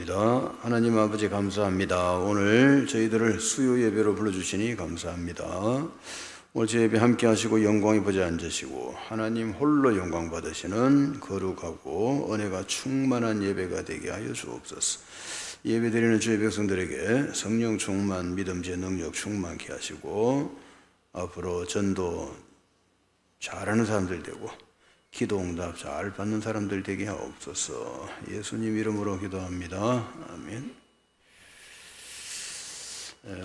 기도합니다. 하나님 아버지 감사합니다. 오늘 저희들을 수요 예배로 불러주시니 감사합니다. 오늘 제 예배 함께 하시고 영광이 보좌에 앉으시고 하나님 홀로 영광 받으시는 거룩하고 은혜가 충만한 예배가 되게 하여 주옵소서. 예배 드리는 주의 백성들에게 성령 충만, 믿음, 제 능력 충만케 하시고 앞으로 전도 잘하는 사람들 되고 기도 응답 잘 받는 사람들 되게 하옵소서. 예수님 이름으로 기도합니다. 아멘.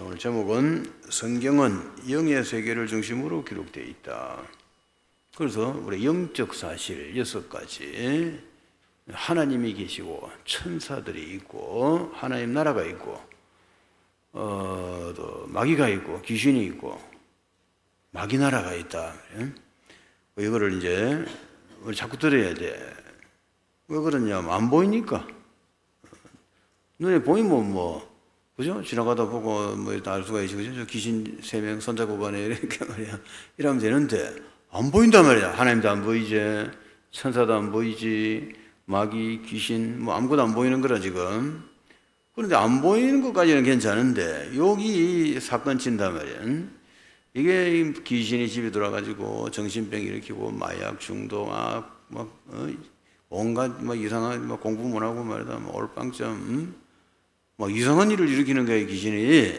오늘 제목은 성경은 영의 세계를 중심으로 기록되어 있다. 그래서 우리 영적 사실 6가지, 하나님이 계시고 천사들이 있고 하나님 나라가 있고 또 마귀가 있고 귀신이 있고 마귀 나라가 있다. 이거를 이제 우리 자꾸 들어야 돼. 왜 그러냐면 안 보이니까. 눈에 보이면 그죠? 지나가다 보고 알 수가 있지, 그죠? 저 귀신 3명 손잡고 가네 이렇게 말이야. 이러면 되는데 안 보인단 말이야. 하나님도 안 보이지, 천사도 안 보이지, 마귀, 귀신 아무것도 안 보이는 거라 지금. 그런데 안 보이는 것까지는 괜찮은데 여기 사건 친단 말이야. 이게 귀신이 집에 들어와가지고 정신병 일으키고 마약 중독, 온갖 이상한 공부 못하고 말이다, 올빵점, 이상한 일을 일으키는 거야 귀신이.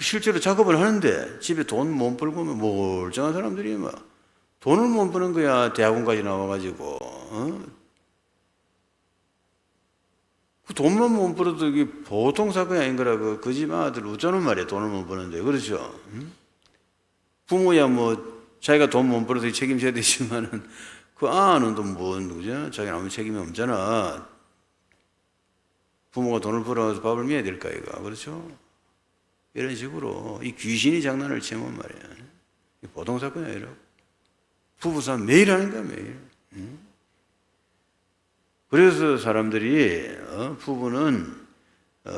실제로 작업을 하는데 집에 돈 못 벌고 멀쩡한 사람들이 돈을 못 버는 거야. 대학원까지 나와가지고 그 돈만 못 벌어도 이게 보통 사건이 아닌 거라. 그 집 아들 어쩌는 말이야. 돈을 못 버는데, 그렇죠? 부모야 자기가 돈 못 벌어서 책임져야 되지만은 그 아는 또 그죠? 자기는 아무 책임이 없잖아. 부모가 돈을 벌어서 밥을 먹여야 될까 이거, 그렇죠? 이런 식으로 이 귀신이 장난을 치면 말이야. 보통 사건이 아니라 부부싸움 매일 하는 거야, 매일. 그래서 사람들이 부부는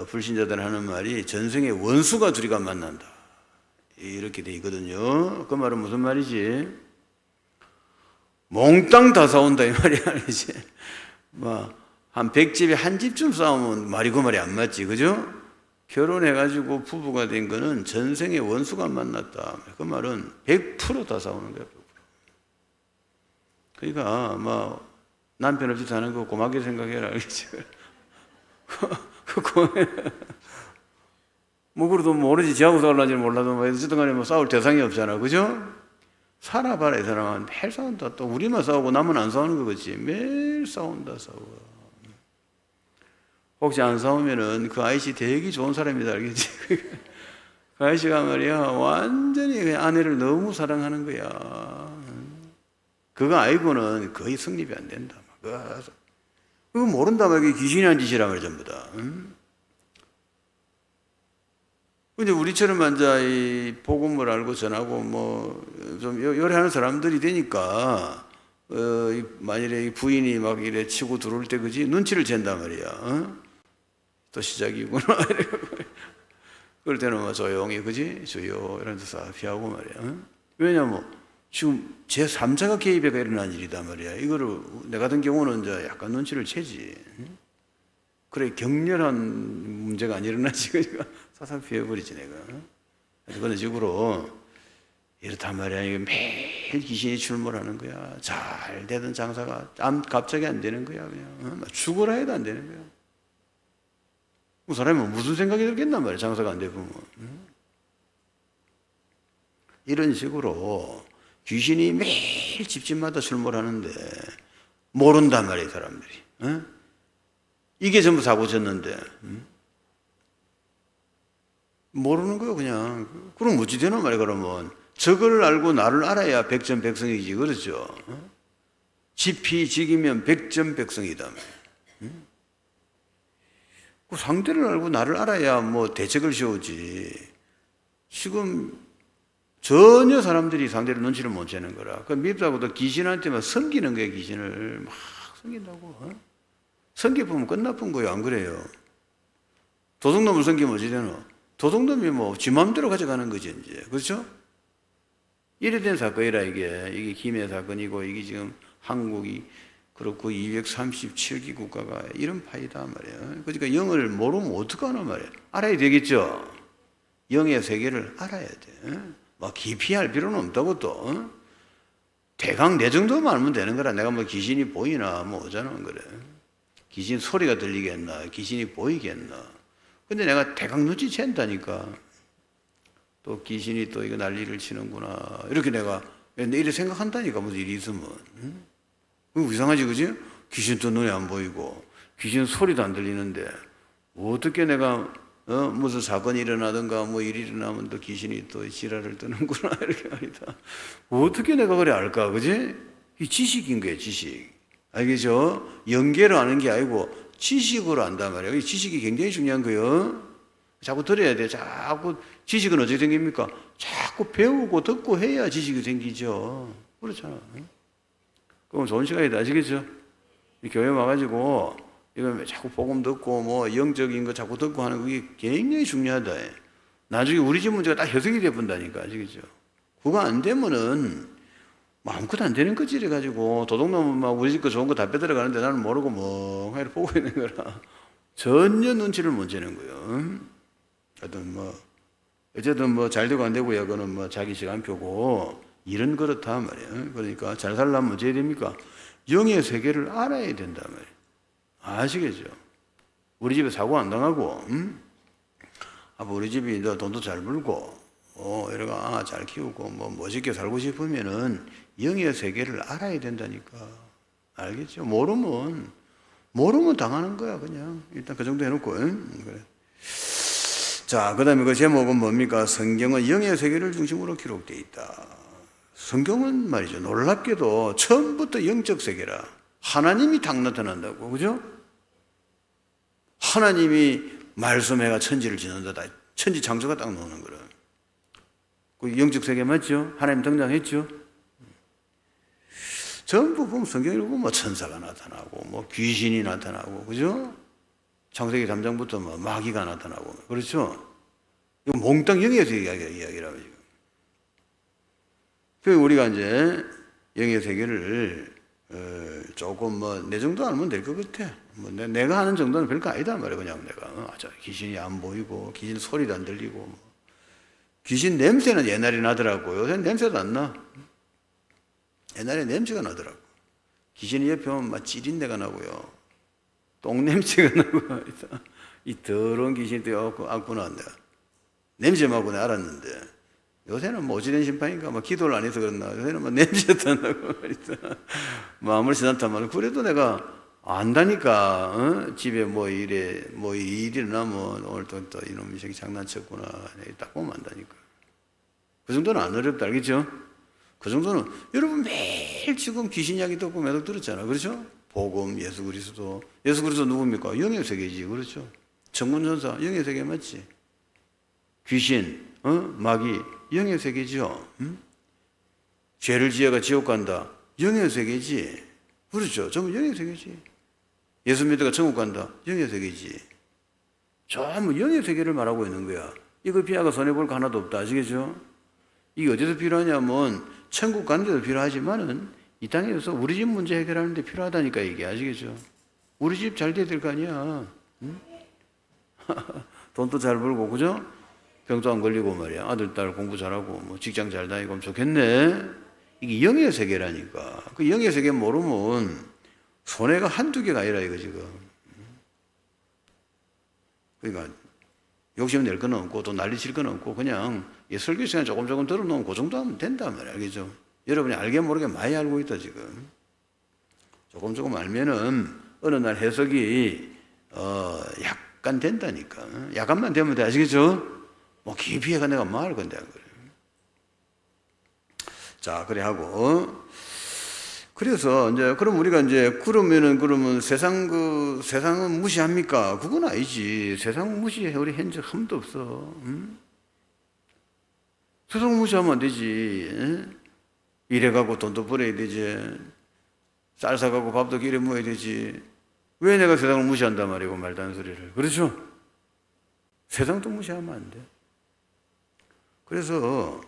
불신자들 하는 말이 전생에 원수가 둘이가 만난다 이렇게 돼 있거든요. 그 말은 무슨 말이지? 몽땅 다 싸운다 이 말이 아니지. 한 100집에 한 집쯤 싸우면 말이 그 말이 안 맞지, 그죠? 결혼해가지고 부부가 된 거는 전생에 원수가 만났다. 그 말은 100% 다 싸우는 거야. 100%. 그러니까 남편 없이 사는 거 고맙게 생각해라, 알겠지? 그래도 모르지. 지하고 싸울는지는 몰라도 어쨌든 간에 싸울 대상이 없잖아, 그죠? 살아봐라. 이 사람은 매일 싸운다. 또 우리만 싸우고 남은 안 싸우는 거겠지. 매일 싸운다, 싸워. 혹시 안 싸우면은 그 아이씨 되게 좋은 사람이다, 알겠지? 그 아이씨가 말이야 완전히 아내를 너무 사랑하는 거야. 그거 알고는 거의 성립이 안 된다. 그거 모른다 말이야. 귀신이 한 짓이라 말이야, 전부 다. 근데 우리처럼 이 복음을 알고 전하고 좀 요리하는 사람들이 되니까 만일에 부인이 이래 치고 들어올 때, 그지? 눈치를 챈단 말이야. 또 시작이구나. 그럴 때는 조용히, 그지? 주요 이런 데서 피하고 말이야. 왜냐면 지금 제3자가 개입해가 일어난 일이단 말이야. 이거를 내 같은 경우는 이제 약간 눈치를 채지. 그래 격렬한 문제가 안 일어나지. 그러니까 사살 피해버리지 내가. 그런 식으로 이렇단 말이야. 이게 매일 귀신이 출몰하는 거야. 잘 되던 장사가 갑자기 안 되는 거야. 그냥 죽어라 해도 안 되는 거야. 그 사람이 무슨 생각이 들겠단 말이야. 장사가 안 되면. 이런 식으로 귀신이 매일 집집마다 출몰하는데 모른단 말이야, 사람들이. 이게 전부 사고 쳤는데 모르는 거예요, 그냥. 그럼 어찌 되나 말이야, 그러면. 저걸 알고 나를 알아야 백전백승이지, 그렇죠? 지피지기면 백전백승이다. 그 상대를 알고 나를 알아야 대책을 세우지. 지금 전혀 사람들이 상대를 눈치를 못 채는 거라. 그 밉다고도 귀신한테만 섬기는 거예요, 귀신을. 막 섬긴다고. 섬기면 끝나쁜 거예요, 안 그래요? 도둑놈을 섬기면 어찌 되노? 도둑놈이 지 마음대로 가져가는 거지, 이제. 그렇죠? 이래 된 사건이라, 이게 김해 사건이고, 이게 지금 한국이 그렇고 237개 국가가 이런 파이다 말이에요. 그러니까 영을 모르면 어떡하나 말이에요. 알아야 되겠죠. 영의 세계를 알아야 돼. 막 깊이 할 필요는 없다고 또. 대강 내 정도만 알면 되는 거라. 내가 뭐 귀신이 보이나 뭐 어쩌나 그래. 귀신 소리가 들리겠나, 귀신이 보이겠나. 근데 내가 대강 눈치챈다니까. 또 귀신이 또 이거 난리를 치는구나. 이렇게 내가 이렇게 생각한다니까, 무슨 일이 있으면. 이상하지, 그지? 귀신도 눈에 안 보이고, 귀신 소리도 안 들리는데, 어떻게 내가, 무슨 사건이 일어나든가, 뭐 일이 일어나면 또 귀신이 또 지랄을 뜨는구나, 이렇게 말이다. 어떻게 내가 그래 알까, 그지? 이 지식인 거예요, 지식. 알겠죠? 연계로 아는 게 아니고, 지식으로 안단 말이에요. 이 지식이 굉장히 중요한 거예요. 자꾸 들어야 돼. 자꾸 지식은 어떻게 생깁니까? 자꾸 배우고 듣고 해야 지식이 생기죠. 그렇잖아. 그럼 좋은 시간이다. 아시겠죠? 이 교회 와가지고 이거 자꾸 복음 듣고 뭐 영적인 거 자꾸 듣고 하는 그게 굉장히 중요하다. 나중에 우리 집 문제가 딱 해석이 돼 본다니까. 아시겠죠? 그거 안 되면은 뭐 아무것도 안 되는 거지. 이래가지고 도둑놈은 막 우리 집 거 좋은 거 다 빼들어 가는데 나는 모르고 멍하니 보고 있는 거라. 전혀 눈치를 못 채는 거예요. 어쨌든 뭐 잘 되고 안 되고야 그거는 뭐 자기 시간표고 일은 그렇다 말이에요. 그러니까 잘 살려면 어찌 해야 됩니까? 영의 세계를 알아야 된다 말이에요. 아시겠죠? 우리 집에 사고 안 당하고, 우리 집이 돈도 잘 벌고, 이래가 잘 키우고 뭐 멋있게 살고 싶으면은 영의 세계를 알아야 된다니까. 알겠죠? 모르면 당하는 거야 그냥. 일단 그 정도 해놓고, 그래. 자, 그 다음에 그 제목은 뭡니까? 성경은 영의 세계를 중심으로 기록되어 있다. 성경은 말이죠. 놀랍게도 처음부터 영적 세계라. 하나님이 딱 나타난다고. 그죠? 하나님이 말씀해가 천지를 짓는다. 천지 창조가 딱 나오는 거라. 그 영적 세계 맞죠? 하나님 등장했죠? 전부 보면 성경을 보면 뭐 천사가 나타나고, 뭐 귀신이 나타나고, 그죠? 창세기 3장부터 뭐 마귀가 나타나고, 그렇죠? 이거 몽땅 영에서 이야기라고 지금. 그래서 우리가 이제 영의 세계를 조금 뭐 내 정도 알면 될 것 같아. 뭐 내가 하는 정도는 별거 아니다 말이야. 그냥 내가 귀신이 안 보이고 귀신 소리도 안 들리고 뭐. 귀신 냄새는 옛날에 나더라고요. 요새 냄새도 안 나. 옛날에 냄새가 나더라고. 귀신이 옆에 오면 막 찌린내가 나고요. 똥냄새가 나고 이 더러운 귀신이 안구나 내가 냄새 맡고 내가 알았는데 요새는 뭐 어찌된 심판인가 뭐 기도를 안 해서 그랬나 요새는 뭐 냄새도 안 나고 뭐 아무렇지 않다만 그래도 내가 안다니까. 집에 뭐 일이 일어나면 오늘 또 이놈이 저기 장난쳤구나 딱 보면 안다니까. 그 정도는 안 어렵다. 알겠죠? 그 정도는 여러분 매일 지금 귀신 이야기 듣고 매일 들었잖아. 그렇죠? 복음, 예수 그리스도 누굽니까? 영의 세계지. 그렇죠? 천군천사, 영의 세계 맞지? 귀신, 마귀, 영의 세계죠? 죄를 지어가 지옥 간다. 영의 세계지. 그렇죠? 전부 영의 세계지. 예수 믿다가 천국 간다. 영의 세계지. 전부 영의 세계를 말하고 있는 거야. 이거 피하가 손해볼 거 하나도 없다. 아시겠죠? 이게 어디서 필요하냐면 천국 가는 데도 필요하지만은 이 땅에서 우리 집 문제 해결하는 데 필요하다니까 이게. 아시겠죠? 우리 집 잘 돼야 될 거 아니야. 응? 돈도 잘 벌고 그죠? 병도 안 걸리고 말이야. 아들, 딸 공부 잘하고 뭐 직장 잘 다니고 하면 좋겠네. 이게 영의 세계라니까. 그 영의 세계 모르면 손해가 한두 개가 아니라 이거 지금. 그러니까 욕심 낼 건 없고 또 난리 칠 건 없고 그냥 설교 시간 조금 들어놓으면 그 정도 하면 된단 말이야. 알겠죠? 여러분이 알게 모르게 많이 알고 있다 지금. 조금 알면은 어느 날 해석이 약간 된다니까. 약간만 되면 돼. 아시겠죠? 뭐 깊이 해가 내가 뭐 할 건데 안 그래. 자, 그래 하고 그래서 이제 그럼 우리가 이제 그러면 세상은 무시합니까? 그건 아니지. 세상 무시해 우리 현재 한 번도 없어. 세상 무시하면 안 되지. 일해가고 돈도 벌어야 되지. 쌀 사가고 밥도 길에 먹어야 되지. 왜 내가 세상을 무시한단 말이고 말도 안 소리를. 그렇죠? 세상도 무시하면 안 돼. 그래서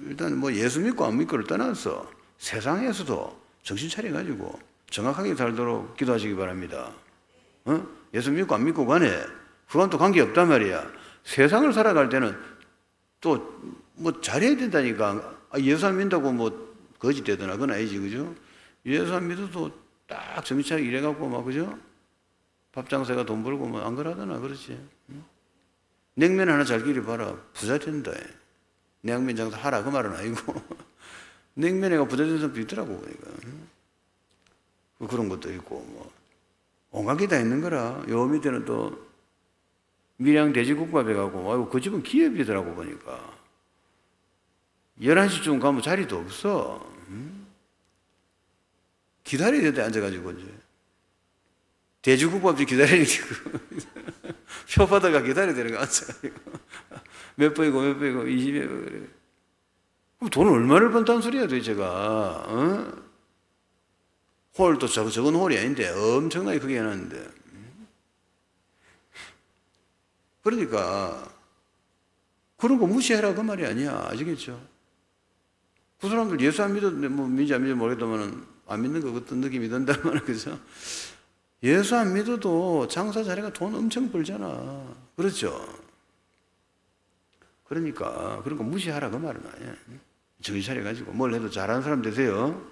일단 뭐 예수 믿고 안 믿고를 떠나서 세상에서도 정신 차려가지고 정확하게 살도록 기도하시기 바랍니다. 예수 믿고 안 믿고 간에 그건 또 관계없단 말이야. 세상을 살아갈 때는 또 뭐 잘해야 된다니까. 예수 안 믿는다고 뭐 거짓 되더나 그건 아니지, 그죠? 예수 안 믿어도 딱 정신 차리게 일해갖고 막, 그죠? 밥 장사가 돈 벌고 뭐 안 그러더나, 그렇지? 냉면 하나 잘 끼리 봐라. 부자 된다. 냉면 장사 하라 그 말은 아니고 냉면에가 부자 되는 사람도 있더라고. 그러니까 그런 것도 있고 뭐 온갖 게 다 있는 거라. 요 밑에는 또 밀양 돼지국밥에 가고 아이고 그 집은 기업이더라고 보니까 11시쯤 가면 자리도 없어. 기다려야 되는데 앉아가지고 이제 돼지국밥집 기다리니까 표 받아가 기다려야 되는 거 앉아가지고 몇 번이고 20여 번 그래. 그럼 돈 얼마를 번다는 소리야 도대체가. 홀도 적은 홀이 아닌데 엄청나게 크게 해놨는데. 그러니까 그런 거 무시해라 그 말이 아니야. 아시겠죠? 그 사람들 예수 안 믿어도 뭐 믿지 안 믿지 모르겠다만 안 믿는 거 어떤 느낌이 든다면 그죠? 예수 안 믿어도 장사 잘해가 돈 엄청 벌잖아. 그렇죠? 그러니까 그런 거 무시하라 그 말은 아니야. 정신 차려가지고 뭘 해도 잘하는 사람 되세요.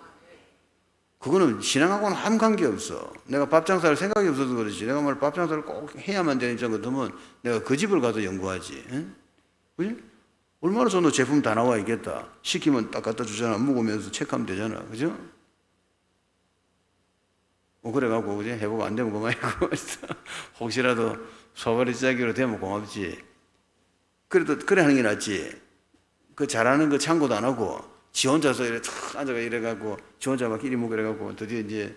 그거는 신앙하고는 아무 관계없어. 내가 밥 장사할 생각이 없어서 그렇지. 내가 말 밥 장사를 꼭 해야만 되는 점 같으면 내가 그 집을 가서 연구하지. 그지? 얼마나 좋은 제품 다 나와 있겠다. 시키면 딱 갖다 주잖아. 먹으면서 체크하면 되잖아. 그죠? 뭐 그래갖고 그지? 해보고 안 되면 그만이고 혹시라도 소발이 시작으로 되면 고맙지. 그래도 그래 하는 게 낫지. 그 잘하는 거 참고도 안 하고 지 혼자서 이래 탁 앉아가 이래갖고 지 혼자 막 끼리 먹고 이래갖고 드디어 이제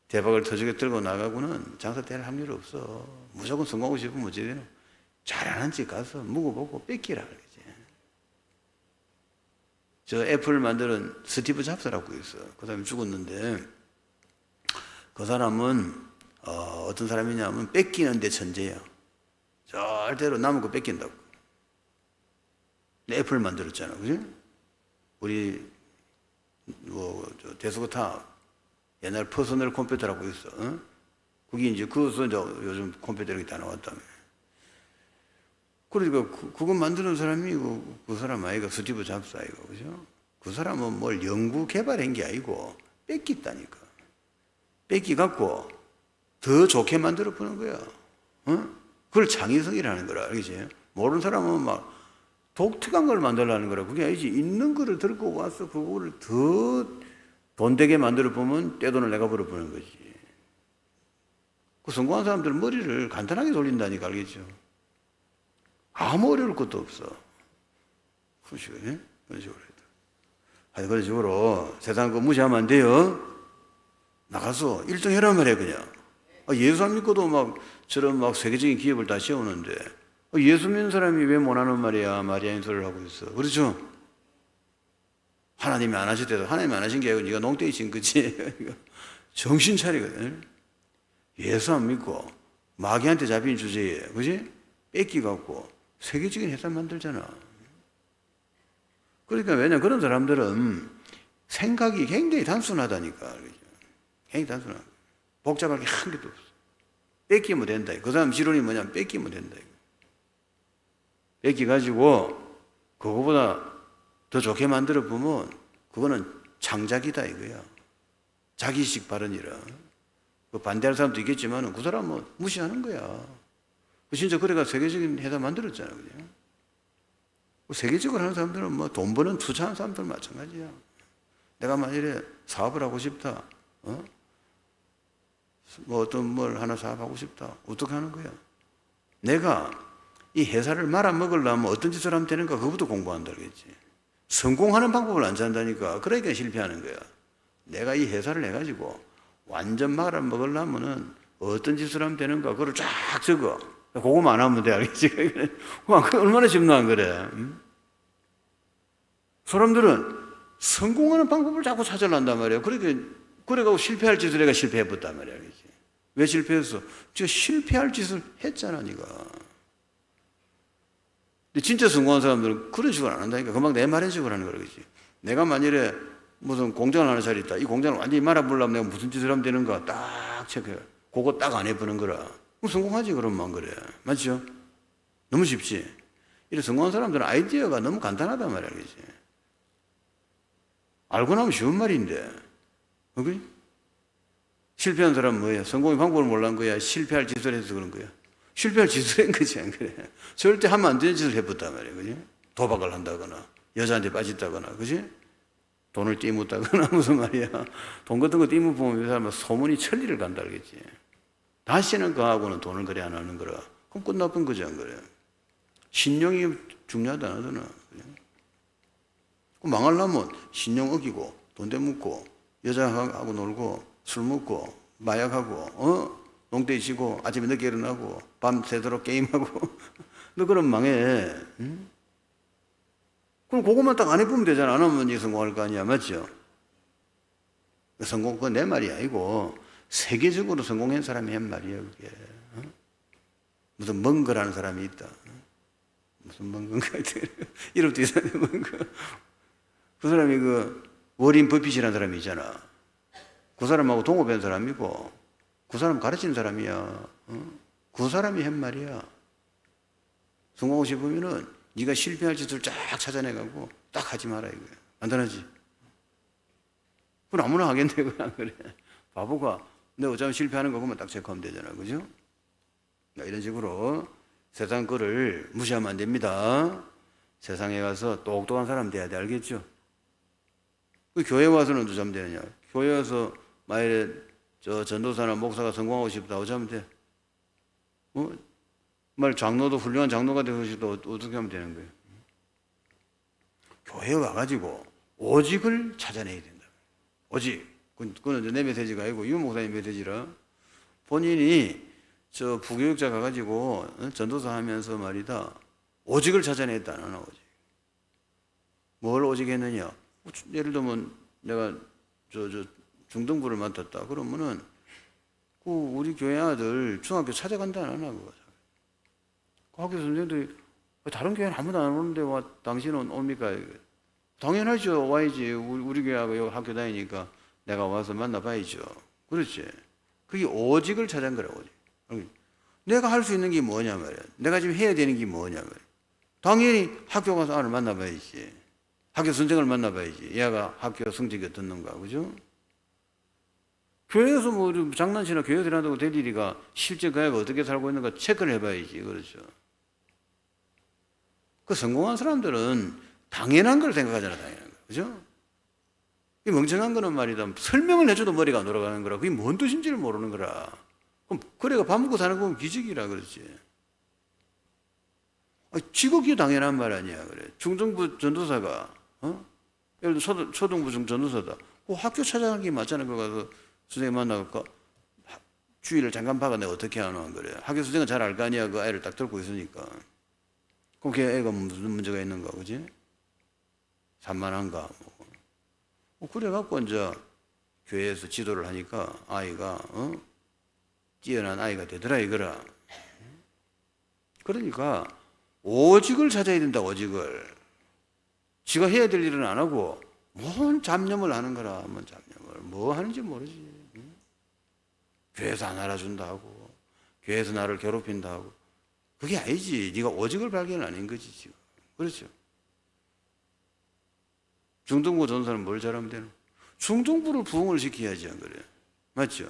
대박을 터지게 들고 나가고는 장사 될 확률이 없어. 무조건 성공하고 싶으면 어찌 되나? 잘하는 집 가서 먹어보고 뺏기라 그러지. 저 애플 만드는 스티브 잡스라고 있어. 그 사람이 죽었는데 그 사람은 어떤 사람이냐면 뺏기는 데 천재야. 절대로 남은 거 뺏긴다고. 애플 만들었잖아, 그지? 우리 데스크탑 옛날 퍼스널 컴퓨터라고 있어. 그게 이제 그것은 요즘 컴퓨터가 다 나왔다며. 그러니까 그거 만드는 사람이 그 사람 아이가 스티브 잡스 아이가, 그죠? 그 사람은 뭘 연구 개발한 게 아니고 뺏겼다니까. 뺏기갖고 더 좋게 만들어 보는 거야. 그걸 창의성이라는 거라, 알겠지? 모르는 사람은 막 독특한 걸 만들라는 거라. 그게 아니지. 있는 거를 들고 와서 그거를 더 돈 되게 만들어 보면 떼돈을 내가 벌어 보는 거지. 그 성공한 사람들은 머리를 간단하게 돌린다니까, 알겠죠? 아무 어려울 것도 없어. 그런 식으로, 네? 그런 식으로. 아니, 그런 식으로 세상 거 무시하면 안 돼요. 나가서 1등 해란 말이야, 그냥. 예수 안 믿고도 막 저런 막 세계적인 기업을 다 세우는데 예수 믿는 사람이 왜 못하는 말이야, 마리아인 소리를 하고 있어. 그렇죠? 하나님이 안 하실 때도 하나님이 안 하신 게 아니고 네가 농땡이 친 거지. 정신 차리거든. 예수 안 믿고 마귀한테 잡힌 주제에, 그지? 뺏기갖고 세계적인 회사 만들잖아. 그러니까 왜냐, 그런 사람들은 생각이 굉장히 단순하다니까. 굉장히 단순하다. 복잡할 게 한 개도 없어. 뺏기면 된다. 그 사람 지론이 뭐냐면 뺏기면 된다. 뺏기가지고 그거보다 더 좋게 만들어 보면 그거는 창작이다 이거야. 자기식 발언이라. 그 반대하는 사람도 있겠지만 그 사람은 무시하는 거야. 진짜 그래가 세계적인 회사 만들었잖아, 그냥. 세계적으로 하는 사람들은 뭐 돈 버는 투자하는 사람들 마찬가지야. 내가 만일에 사업을 하고 싶다, 뭐 어떤 뭘 하나 사업하고 싶다, 어떻게 하는 거야? 내가 이 회사를 말아먹으려면 어떤 짓을 하면 되는가, 그것부터 공부한다, 그랬지. 성공하는 방법을 안 찾는다니까. 그러니까 실패하는 거야. 내가 이 회사를 해가지고 완전 말아먹으려면은 어떤 짓을 하면 되는가, 그걸 쫙 적어. 그거만 안 하면 돼, 알겠지? 얼마나 쉽나 안 그래? 사람들은 성공하는 방법을 자꾸 찾아낸단 말이야. 그래가지고 실패할 짓을 내가 실패해봤단 말이야, 알겠지? 왜 실패했어? 제가 실패할 짓을 했잖아, 네가. 근데 진짜 성공한 사람들은 그런 식으로 안 한다니까. 금방 내 말인 식으로 하는 거라, 그렇지? 내가 만일에 무슨 공장을 하나 차렸다. 이 공장을 완전히 말아보려면 내가 무슨 짓을 하면 되는가 딱 체크해. 그거 딱 안 해보는 거라. 그럼 성공하지 그러면 그래. 맞죠? 너무 쉽지? 이래 성공한 사람들은 아이디어가 너무 간단하단 말이야. 그지? 알고 나면 쉬운 말인데. 그지? 실패한 사람은 뭐야? 성공의 방법을 몰란 거야? 실패할 짓을 해서 그런 거야? 실패할 짓을 한 거지, 안 그래? 절대 하면 안 되는 짓을 해봤단 말이야. 그지? 도박을 한다거나, 여자한테 빠졌다거나, 그지? 돈을 띠묻다거나, 무슨 말이야. 돈 같은 거 띠묻으면 이 사람은 소문이 천리를 간다, 알겠지? 다시는 그하고는 돈을 그래 안 하는 거라. 그럼 끝나쁜 거지, 안 그래? 신용이 중요하다, 너는. 망하려면 신용 어기고, 돈 대묻고, 여자하고 놀고, 술 먹고, 마약하고, 농땡이 치고, 아침에 늦게 일어나고, 밤 새도록 게임하고, 너 그럼 망해. 응? 그럼 그것만 딱 안 해보면 되잖아. 안 하면 이 성공할 거 아니야. 맞죠? 성공, 그건 내 말이 아니고, 세계적으로 성공한 사람이 한 말이에요, 그게. 무슨 먼거라는 사람이 있다. 무슨 먼거인가? 이름도 이상해, 먼거. 그 사람이 그, 워린 버핏이라는 사람이 있잖아. 그 사람하고 동업한 사람이고, 그 사람 가르치는 사람이야. 그 사람이 한 말이야. 성공하고 싶으면은, 네가 실패할 짓을 쫙 찾아내가고 딱 하지 마라 이거야. 간단하지? 그건 아무나 하겠네 그냥 그래. 바보가 내가 어쩌면 실패하는 거 보면 딱 체크하면 되잖아. 그죠? 이런 식으로 세상 거를 무시하면 안 됩니다. 세상에 가서 똑똑한 사람 돼야 돼. 알겠죠? 그 교회 와서는 어쩌면 되느냐? 교회 와서 만일에 저 전도사나 목사가 성공하고 싶다. 어쩌면 돼? 말 장로도 훌륭한 장로가 되고 싶다. 어떻게 하면 되는 거예요? 교회에 와가지고 오직을 찾아내야 된다. 오직. 그건 내 메시지가 아니고 유 목사님 메시지라. 본인이 저 부교육자 가가지고 전도사 하면서 말이다. 오직을 찾아냈다는 오직. 뭘 오직했느냐? 예를 들면 내가 저 중등부를 맡았다. 그러면은 그 우리 교회 아들 중학교 찾아간다 안 하고. 그 학교 선생님들이 다른 교회는 아무도 안 오는데 와 당신은 옵니까? 당연하죠. 와야지. 우리 교회하고 여기 학교 다니니까 내가 와서 만나봐야죠. 그렇지. 그게 오직을 찾은 거라. 오직. 내가 할 수 있는 게 뭐냐 말이야. 내가 지금 해야 되는 게 뭐냐 말이야. 당연히 학교 가서 아를 만나봐야지. 학교 선생을 만나봐야지. 얘가 학교 성적이 어떻는가. 그죠? 교회에서 뭐 장난치나 교회 들어간다고 될 일이가 실제 그 애가 어떻게 살고 있는가 체크를 해봐야지. 그렇죠. 그 성공한 사람들은 당연한 걸 생각하잖아, 당연한 거. 그죠? 이 멍청한 거는 말이다. 설명을 해줘도 머리가 안 돌아가는 거라. 그게 뭔 뜻인지를 모르는 거라. 그럼, 그래가 밥 먹고 사는 건 기적이라 그러지. 지극히 당연한 말 아니야, 그래. 중등부 전도사가, 예를 들어 초등부 전도사다. 그 학교 찾아가는 게 맞잖아. 그거 가서 선생님 만나고, 주의를 잠깐 봐가 내가 어떻게 하노, 그래. 학교 선생은 잘 알 거 아니야. 그 아이를 딱 들고 있으니까. 그럼 걔 애가 무슨 문제가 있는가, 그지? 산만한가, 그래갖고 이제 교회에서 지도를 하니까 아이가, 뛰어난 아이가 되더라, 이거라. 그러니까, 오직을 찾아야 된다, 오직을. 지가 해야 될 일은 안 하고, 뭔 잡념을 하는 거라, 뭔 잡념을. 뭐 하는지 모르지. 교회에서 안 알아준다 하고, 교회에서 나를 괴롭힌다 하고. 그게 아니지. 네가 오직을 발견 아닌 거지, 지금. 그렇죠? 중등부 전도사는 뭘 잘하면 되나? 중등부를 부흥을 시켜야지, 안 그래? 맞죠?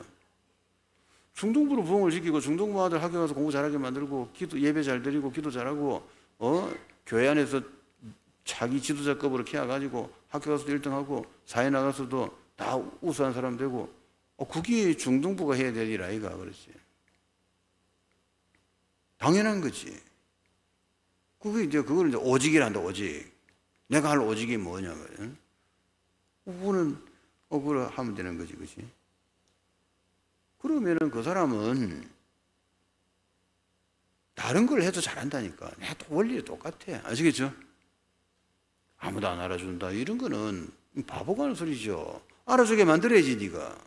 중등부를 부흥을 시키고 중등부 아들 학교 가서 공부 잘하게 만들고 기도 예배 잘 드리고 기도 잘하고 교회 안에서 자기 지도자급으로 키워가지고 학교 가서도 1등하고 사회 나가서도 다 우수한 사람 되고 그게 중등부가 해야 될 일 아이가 그렇지? 당연한 거지. 그걸 이제 오직이란다, 오직. 내가 할 오직이 뭐냐 말이야. 그거는 그걸 하면 되는 거지, 그렇지? 그러면은 그 사람은 다른 걸 해도 잘한다니까. 원리 똑같아. 아시겠죠? 아무도 안 알아준다. 이런 거는 바보가 하는 소리죠. 알아주게 만들어야지, 네가.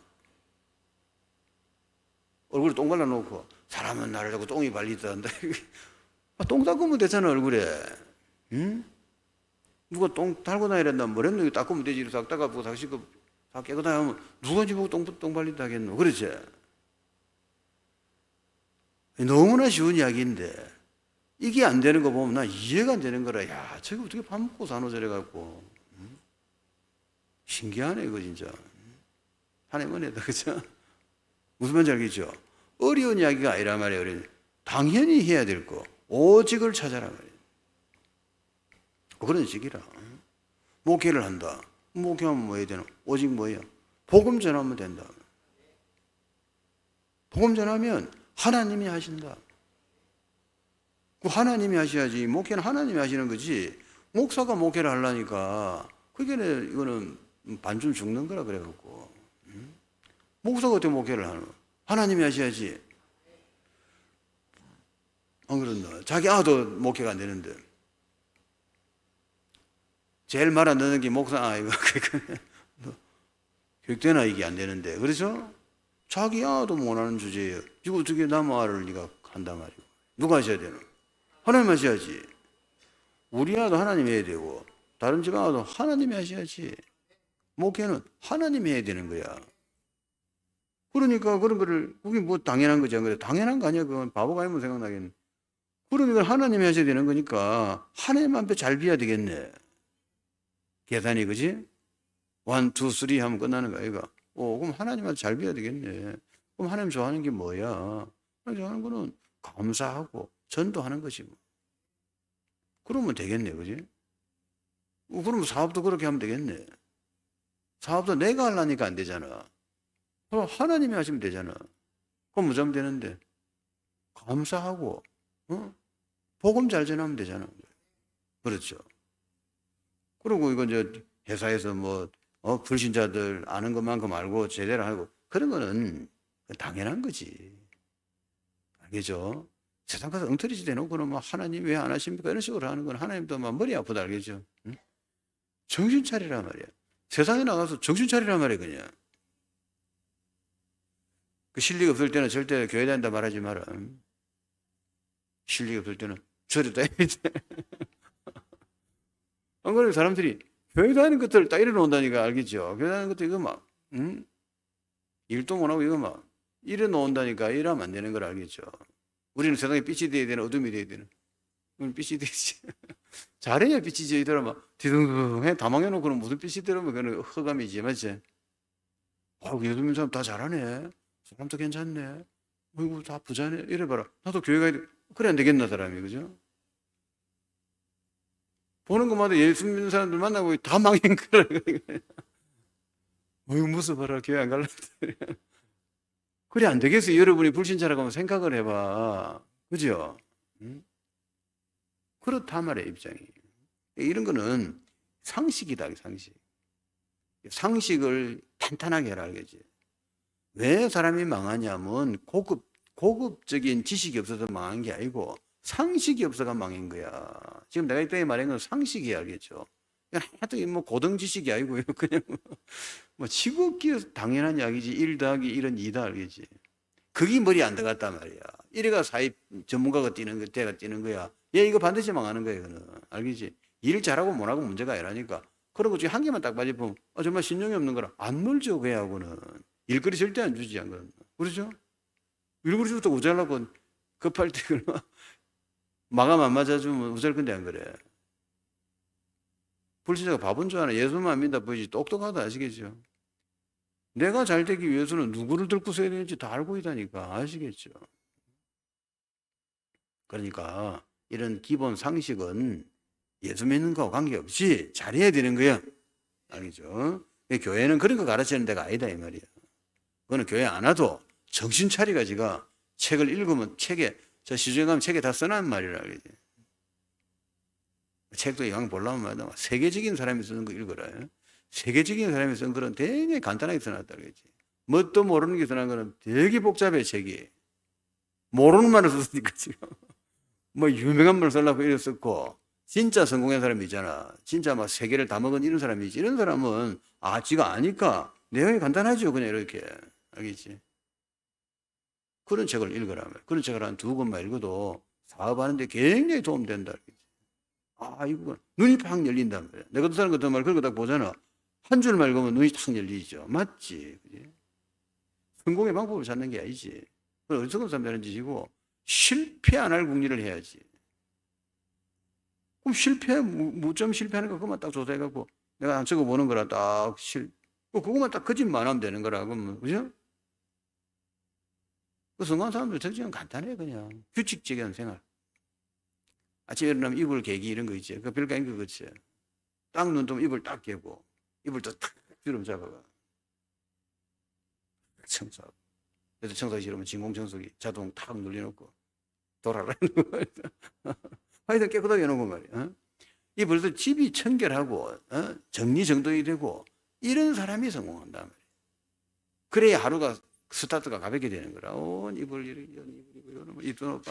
얼굴에 똥 발라놓고 사람은 나를 자꾸 똥이 발리다 한다. 똥 닦으면 되잖아, 얼굴에. 응? 누가 똥 달고 다니라 면 뭐랬노? 이거 닦으면 되지. 이렇게 싹 닦아보고 싹 씻고 다 깨끗하게 하면 누가 집보고 똥 발린다 하겠노? 그렇지? 너무나 쉬운 이야기인데 이게 안 되는 거 보면 나 이해가 안 되는 거라. 야, 저게 어떻게 밥 먹고 사노 저래갖고. 신기하네 이거 진짜. 하나님 은혜다. 그죠? 무슨 말인지 알겠죠? 어려운 이야기가 아니란 말이에요. 어려운. 당연히 해야 될 거. 오직을 찾아라 말이에요. 그런 식이라. 목회를 한다. 목회하면 뭐 해야 되나? 오직 뭐예요? 복음 전하면 된다. 복음 전하면 하나님이 하신다. 그 하나님이 하셔야지. 목회는 하나님이 하시는 거지. 목사가 목회를 하려니까 그게 이거는 반쯤 죽는 거라 그래갖고. 목사가 어떻게 목회를 하노? 하나님이 하셔야지. 안 그런다. 자기 아도 목회가 안 되는데. 제일 말 안 듣는 게 목사, 이거, 교육되나 이게 안 되는데. 그렇죠? 자기 아도 못하는 주제예요. 이거 어떻게 남 아를 네가 한단 말이고. 누가 하셔야 되나? 하나님 하셔야지. 우리 아도 하나님 해야 되고, 다른 집 아도 하나님이 하셔야지. 목회는 하나님이 해야 되는 거야. 그러니까 그런 거를, 그게 뭐 당연한 거지. 안 그래? 당연한 거 아니야. 그건 바보가 아니면 생각나겠네. 그러니까 하나님이 하셔야 되는 거니까 하나님 앞에 잘 비워야 되겠네. 계산이, 그지? 1, 2, 3 하면 끝나는 거야, 이거. 그럼 하나님한테 잘 비워야 되겠네. 그럼 하나님 좋아하는 게 뭐야? 하나님 좋아하는 거는 감사하고 전도하는 거지, 뭐. 그러면 되겠네, 그지? 그러면 사업도 그렇게 하면 되겠네. 사업도 내가 하려니까 안 되잖아. 그럼 하나님이 하시면 되잖아. 그럼 무조건 되는데. 감사하고, 복음 잘 전하면 되잖아. 그렇죠. 그리고 이거 이제 회사에서 뭐, 불신자들 아는 것만큼 알고 제대로 하고, 그런 거는 당연한 거지. 알겠죠? 세상 가서 엉터리지 대놓고는 뭐 하나님 왜 안 하십니까? 이런 식으로 하는 건 하나님도 막 머리 아프다, 알겠죠? 응? 정신 차리란 말이야. 세상에 나가서 정신 차리란 말이야, 그냥. 그 실리가 없을 때는 절대 교회 다닌다 말하지 마라. 응? 실리가 없을 때는 절에 다니야 돼. 안 그래도 사람들이 교회 다니는 것들을 딱 이래놓는다니까, 알겠죠? 교회 다니는 것들 이거 막, 일도 못하고 이거 막, 이래놓는다니까, 이러면 안 되는 걸 알겠죠? 우리는 세상에 빛이 되어야 되나, 어둠이 되어야 되나? 우리는 빛이 되지. 잘해야 빛이 저희들은 막, 뒤둥둥해, 다 망해놓고는 무슨 빛이 들으면 그건 허감이지, 맞지? 요즘 사람 다 잘하네. 사람도 괜찮네. 어이구, 다 부자네. 이래봐라. 나도 교회 가야 돼. 그래, 안 되겠나, 사람이, 그죠? 보는 것마다 예수 믿는 사람들 만나고 다 망한 거라. 어이구, 무서워라. 교회 안 갈라. 그래, 안 되겠어요. 여러분이 불신자라고 하면 생각을 해봐. 그죠? 응? 그렇단 말이에요, 입장이. 이런 거는 상식이다, 상식. 상식을 탄탄하게 해라, 알겠지? 왜 사람이 망하냐면 고급적인 지식이 없어서 망한 게 아니고 상식이 없어가 망한 거야. 지금 내가 이때 말한 건 상식이야, 알겠죠? 하여튼 뭐 고등 지식이 아니고요. 그냥 뭐 지극히 당연한 이야기지. 1 더하기 1은 2다, 알겠지? 그게 머리 안 들어갔단 말이야. 이래가 사입 전문가가 뛰는 거, 대가 뛰는 거야. 얘 이거 반드시 망하는 거야, 이거는. 알겠지? 일 잘하고 못하고 문제가 아니라니까. 그런 거 중에 한 개만 딱 빠져보면, 정말 신용이 없는 거라. 안 놀죠, 그 애하고는. 일거리 절대 안 주지, 안 그러면. 그렇죠? 일거리 주부터 우잘라고 급할 때, 마감 안 맞아주면 우잘 건데 안 그래. 불신자가 바본 줄 아나. 예수만 믿다 보이지 똑똑하다, 아시겠죠? 내가 잘 되기 위해서는 누구를 들고 서야 되는지 다 알고 있다니까, 아시겠죠? 그러니까 이런 기본 상식은 예수 믿는 거와 관계없이 잘해야 되는 거야. 알겠죠? 교회는 그런 거 가르치는 데가 아니다, 이 말이야. 그거는 교회 안 와도 정신 차리가지가 책을 읽으면 저 시중에 가면 책에 다 써놓은 말이라, 알겠지? 책도 이왕 보려면 말이야. 세계적인 사람이 쓰는 거 읽어라. 세계적인 사람이 쓴 거는 되게 간단하게 써놨다, 알겠지? 뭣도 모르는 게 써놓은 거는 되게 복잡해, 책이. 모르는 말을 썼으니까 지금. 뭐 유명한 말 쓰려고 이래 썼고, 진짜 성공한 사람이 있잖아. 진짜 막 세계를 다 먹은 이런 사람이 있지. 이런 사람은 지가 아니까 내용이 간단하죠. 그냥 이렇게. 알겠지? 그런 책을 읽으라면. 그런 책을 한 2권만 읽어도 사업하는데 굉장히 도움된다. 알겠지? 아, 이거 눈이 팍 열린단 말이야. 내가 그 사람 같은 말 그런 거 딱 보잖아. 한 줄만 읽으면 눈이 탁 열리죠. 맞지? 그지? 성공의 방법을 찾는 게 아니지. 그건 어리석은 사람이 하는 짓이고, 실패 안 할 궁리를 해야지. 그럼 무점 실패하는 거 그것만 딱 조사해갖고, 내가 안 적어보는 거라 딱 그것만 딱 거짓말 하면 되는 거라. 그러면, 그죠? 그 성공한 사람들 특징은 간단해, 그냥. 규칙적인 생활. 아침에 일어나면 이불 개기 이런 거 있지. 그 별거 아닌 거 그치. 딱 눈 뜨면 이불 딱 개고, 이불 딱 주름 잡아가. 청소하고. 그래서 청소하기 싫으면 진공청소기 자동 탁 눌려놓고 돌아라. 하여튼 깨끗하게 해놓고 말이야. 어? 이 벌써 집이 청결하고 정리정돈이 되고 이런 사람이 성공한단 말이야. 그래야 하루가 스타트가 가볍게 되는 거라. 온 이불 이런 입던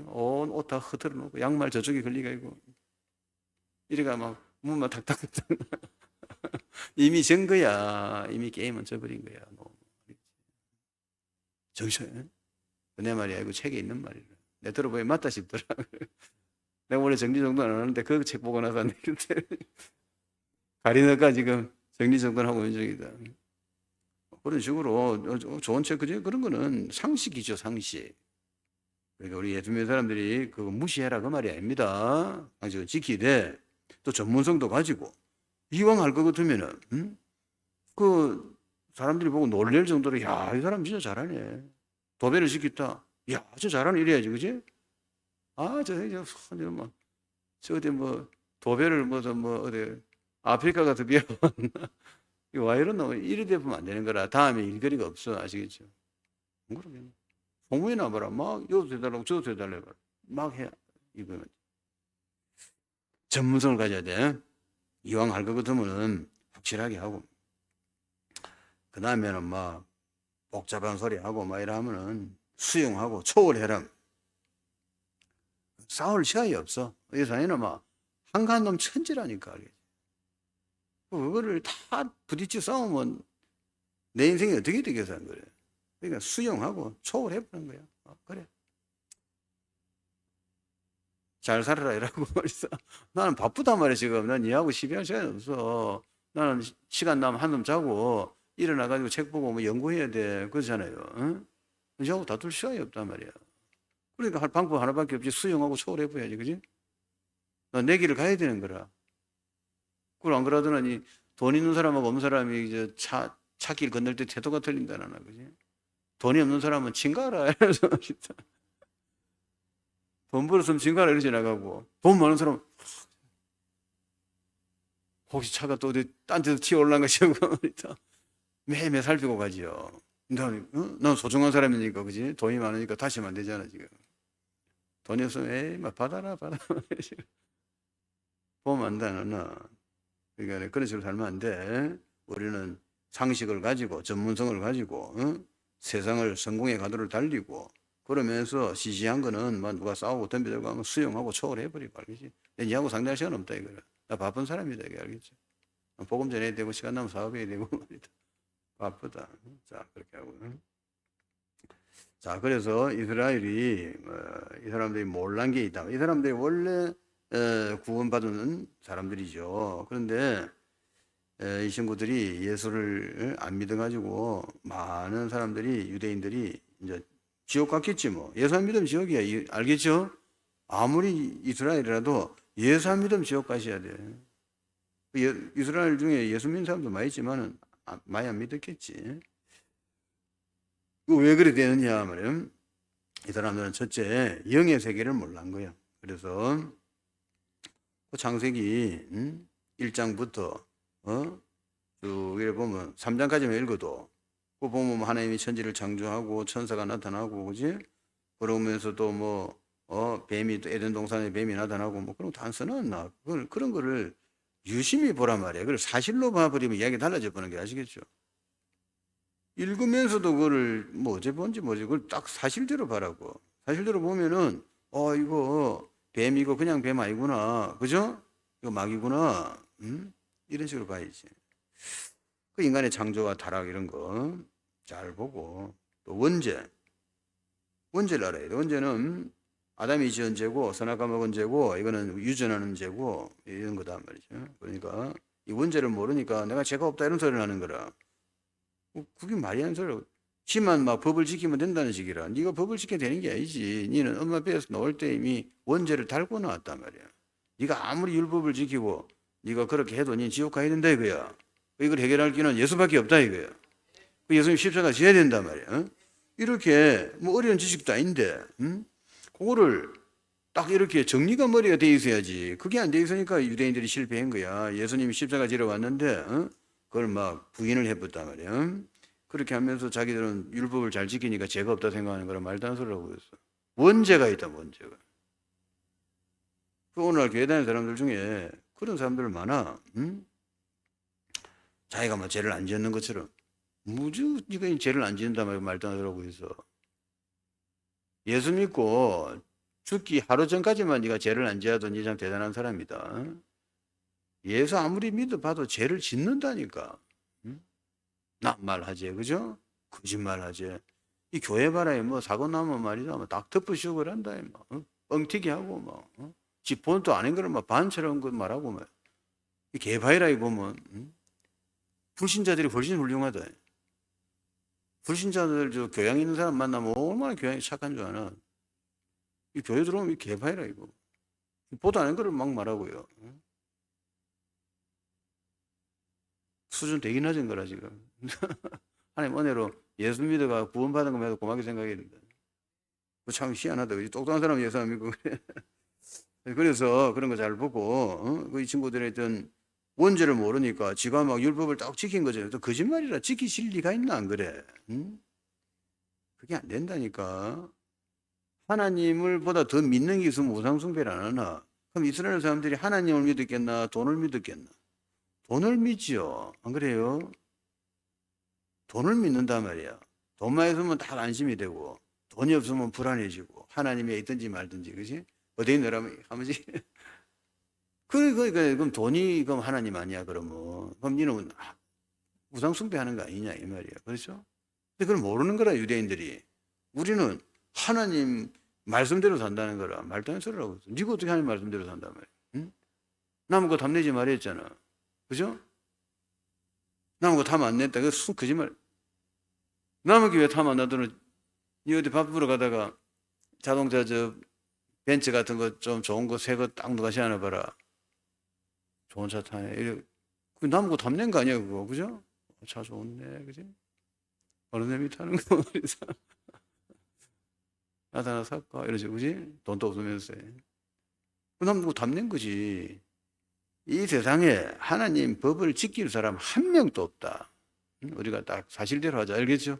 온옷 다 흐트러 놓고 양말 저쪽에 걸리가 있고 이래가 막 문만 탁탁탁 이미 전 거야. 이미 게임은 져버린 거야. 뭐. 정신. 내 말이야. 이거 책에 있는 말이라. 내 들어보니 맞다 싶더라. 내가 원래 정리정돈 안 하는데 그 책 보고 나서 안 되는데 가리너가 지금 정리정돈하고 있는 중이다. 그런 식으로 좋은 책, 그죠? 그런 거는 상식이죠, 상식. 그러니까 우리 예수님의 사람들이 그거 무시해라 그 말이 아닙니다. 상식을 지키되 또 전문성도 가지고 이왕 할 것 같으면은 그 사람들이 보고 놀랄 정도로 야, 이 사람 진짜 잘하네. 도배를 시켰다. 야, 저 잘하네 이래야지, 그지? 아, 저 어디 뭐 도배를 어디 아프리카 같은 비하 와 이러노 이래 되면 안 되는 거라. 다음에 일거리가 없어. 아시겠죠? 그러면 소문이 나봐라. 막 이것도 해달라고 저것도 해달라고 막 해. 이거는 전문성을 가져야 돼. 이왕 할 것 같으면은 확실하게 하고 그 다음에는 막 복잡한 소리 하고 막 이러면은 수용하고 초월해라. 싸울 시간이 없어. 이 사회는 막 한가한 놈 천지라니까. 그거를 다 부딪혀 싸우면 내 인생이 어떻게 되겠어, 안 그래? 그러니까 수용하고 초월해보는 거야. 그래. 잘 살아라, 이라고 말했어. 나는 바쁘단 말이야, 지금. 난 니하고 시비할 시간이 없어. 나는 시간 나면 한숨 자고, 일어나가지고 책 보고 뭐 연구해야 돼. 그러잖아요. 응? 니하고 다툴 시간이 없단 말이야. 그러니까 할 방법 하나밖에 없지. 수용하고 초월해봐야지, 그지? 난 내 길을 가야 되는 거라. 그걸 안 그러더니 돈 있는 사람하고 없는 사람이 이제 차길 건널 때 태도가 틀린다나, 그지? 돈이 없는 사람은 친가라. 이래서 돈 벌었으면 친가라 이러지 나가고, 돈 많은 사람은 혹시 차가 또 어디 딴 데서 튀어올라간 것이 말이다. 매매 살피고 가지요. 난 소중한 사람이니까, 그지? 돈이 많으니까 다시면 안 되잖아, 지금. 돈이 없으면, 에이, 막 받아라. 보면 안 돼, 너는. 그러니까 그런 식으로 살면 안 돼. 우리는 상식을 가지고, 전문성을 가지고, 세상을 성공의 가도를 달리고, 그러면서 시시한 거는 막 누가 싸우고 덤벼들고 하면 수용하고 초월해버리고, 알겠지? 니하고 상대할 시간 없다, 이거야. 나 바쁜 사람이다, 이게 알겠지? 복음 전해야 되고, 시간 나면 사업해야 되고, 말이다. 바쁘다. 자, 그렇게 하고. 자, 그래서 이스라엘이, 이 사람들이 몰란 게 있다. 이 사람들이 원래 구원받은 사람들이죠. 그런데 이 친구들이 예수를 안 믿어가지고 많은 사람들이, 유대인들이 이제 지옥 갔겠지 뭐. 예수 안 믿으면 지옥이야. 알겠죠? 아무리 이스라엘이라도 예수 안 믿으면 지옥 가셔야 돼. 이스라엘 중에 예수 믿는 사람도 많이 있지만은 많이 안 믿었겠지. 왜 그래 되느냐 말이에요. 이 사람들은 첫째 영의 세계를 몰란 거예요. 그래서 창세기 1장부터 쭉 이래 보면 3장까지만 읽어도 그 보면 하나님이 천지를 창조하고 천사가 나타나고, 그지? 그러면서 또 뭐 뱀이 또 에덴 동산에 뱀이 나타나고 뭐 그런 거 다 써놨나? 그런 거를 유심히 보란 말이에요. 그걸 사실로 봐버리면 이야기 달라져 보는 게 아시겠죠? 읽으면서도 그거를 뭐 어제 본지 뭐지 그걸 딱 사실대로 봐라고. 사실대로 보면은 이거 뱀이고 그냥 뱀 아니구나, 그죠? 이거 막이구나. 이런 식으로 봐야지. 그 인간의 창조와 타락 이런 거 잘 보고, 또 원죄를 알아야 돼. 원죄는 아담이 지은 죄고 선악과 먹은 죄고 이거는 유전하는 죄고 이런 거다 말이죠. 그러니까 이 원죄를 모르니까 내가 죄가 없다 이런 소리를 하는 거라. 그게 말이 안 소리라고. 지만 막 법을 지키면 된다는 식이라. 네가 법을 지켜야 되는 게 아니지. 너는 엄마 배에서 나올 때 이미 원죄를 달고 나왔단 말이야. 네가 아무리 율법을 지키고 네가 그렇게 해도 니 지옥 가야 된다 이거야. 이걸 해결할 길은 예수밖에 없다 이거야. 그 예수님 십자가 지어야 된단 말이야. 어? 이렇게 뭐 어려운 지식도 아닌데, 그거를 딱 이렇게 정리가 머리가 돼 있어야지. 그게 안 돼 있으니까 유대인들이 실패한 거야. 예수님이 십자가 지러 왔는데, 그걸 막 부인을 해봤단 말이야. 그렇게 하면서 자기들은 율법을 잘 지키니까 죄가 없다 생각하는 거라 말도 안 소리라고 했어. 원죄가 있다, 원죄가. 그 오늘날 교회 다니는 사람들 중에 그런 사람들 많아. 자기가 뭐 죄를 안 지었는 것처럼. 무지 네가 죄를 안 지는다 말도 안 하더라고 해서. 예수 믿고 죽기 하루 전까지만 네가 죄를 안 지어도 네 참 대단한 사람이다. 예수 아무리 믿어봐도 죄를 짓는다니까. 낱말하지, 그죠? 거짓말하지. 이 교회 봐라, 뭐 사고 나면 말이다, 뭐 딱 덮으시고 그런다, 뭐 뻥튀기 하고 뭐, 지 본도 아닌 거를 막 반처럼 그 말하고 뭐, 이 개바이라 이 보면 불신자들이 훨씬 훌륭하다. 불신자들 저 교양 있는 사람 만나면 얼마나 교양이 착한 줄 아나. 이 교회 들어오면 이 개바이라 이거. 보도 아닌 거를 막 말하고요. 수준 되게 낮은 거라 지금. 하나님 은혜로 예수 믿어가 구원받은 것만 해도 고맙게 생각해야 된다. 참 희한하다. 똑똑한 사람은 예수 안 믿고 그래. 그래서 그런 거 잘 보고 이 친구들의 어떤 원죄를 모르니까 지가 막 율법을 딱 지킨 거죠. 또 거짓말이라 지키실 리가 있나 안 그래? 그게 안 된다니까. 하나님을 보다 더 믿는 게 있으면 우상숭배를 안 하나? 그럼 이스라엘 사람들이 하나님을 믿었겠나? 돈을 믿었겠나? 돈을 믿지요. 안 그래요? 돈을 믿는단 말이야. 돈만 있으면 다 안심이 되고 돈이 없으면 불안해지고 하나님이 있든지 말든지 그지? 어디 있느라면 하면지 그럼 돈이 그럼 하나님 아니야 그러면 그럼 니는 우상 숭배하는 거 아니냐 이 말이야. 그렇죠? 근데 그걸 모르는 거라 유대인들이. 우리는 하나님 말씀대로 산다는 거라 말도 안 소리라고 했어. 니가 어떻게 하나님 말씀대로 산단 말이야. 응? 남은 거 탐내지 말했잖아. 그죠? 남은 거 탐 안 냈다. 그거 순 거짓말. 남은 게 왜 탐 안 나더니 니 어디 밥 보러 가다가 자동차 저 벤츠 같은 거 좀 좋은 거 새 거 딱 누가 시하나 봐라. 좋은 차 타네. 그 남은 거 탐낸 거 아니야 그거. 그죠? 차 좋네. 그지? 어느 놈이 타는 거. 그래서 나도 하나 살까? 이러지. 그지? 돈도 없으면서. 그 남은 거 탐낸 거지. 이 세상에 하나님 법을 지킬 사람 한 명도 없다. 우리가 딱 사실대로 하자. 알겠죠?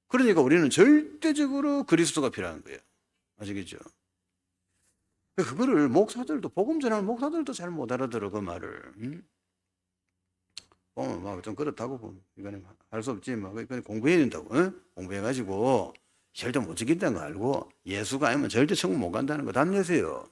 그러니까 우리는 절대적으로 그리스도가 필요한 거예요. 아시겠죠? 그거를 목사들도, 복음 전하는 목사들도 잘 못 알아들어, 그 말을. 보면 막 좀 그렇다고 보면. 이거는 할 수 없지. 막, 이건 공부해야 된다고. 공부해가지고 절대 못 지킨다는 거 알고 예수가 아니면 절대 천국 못 간다는 거 담내세요.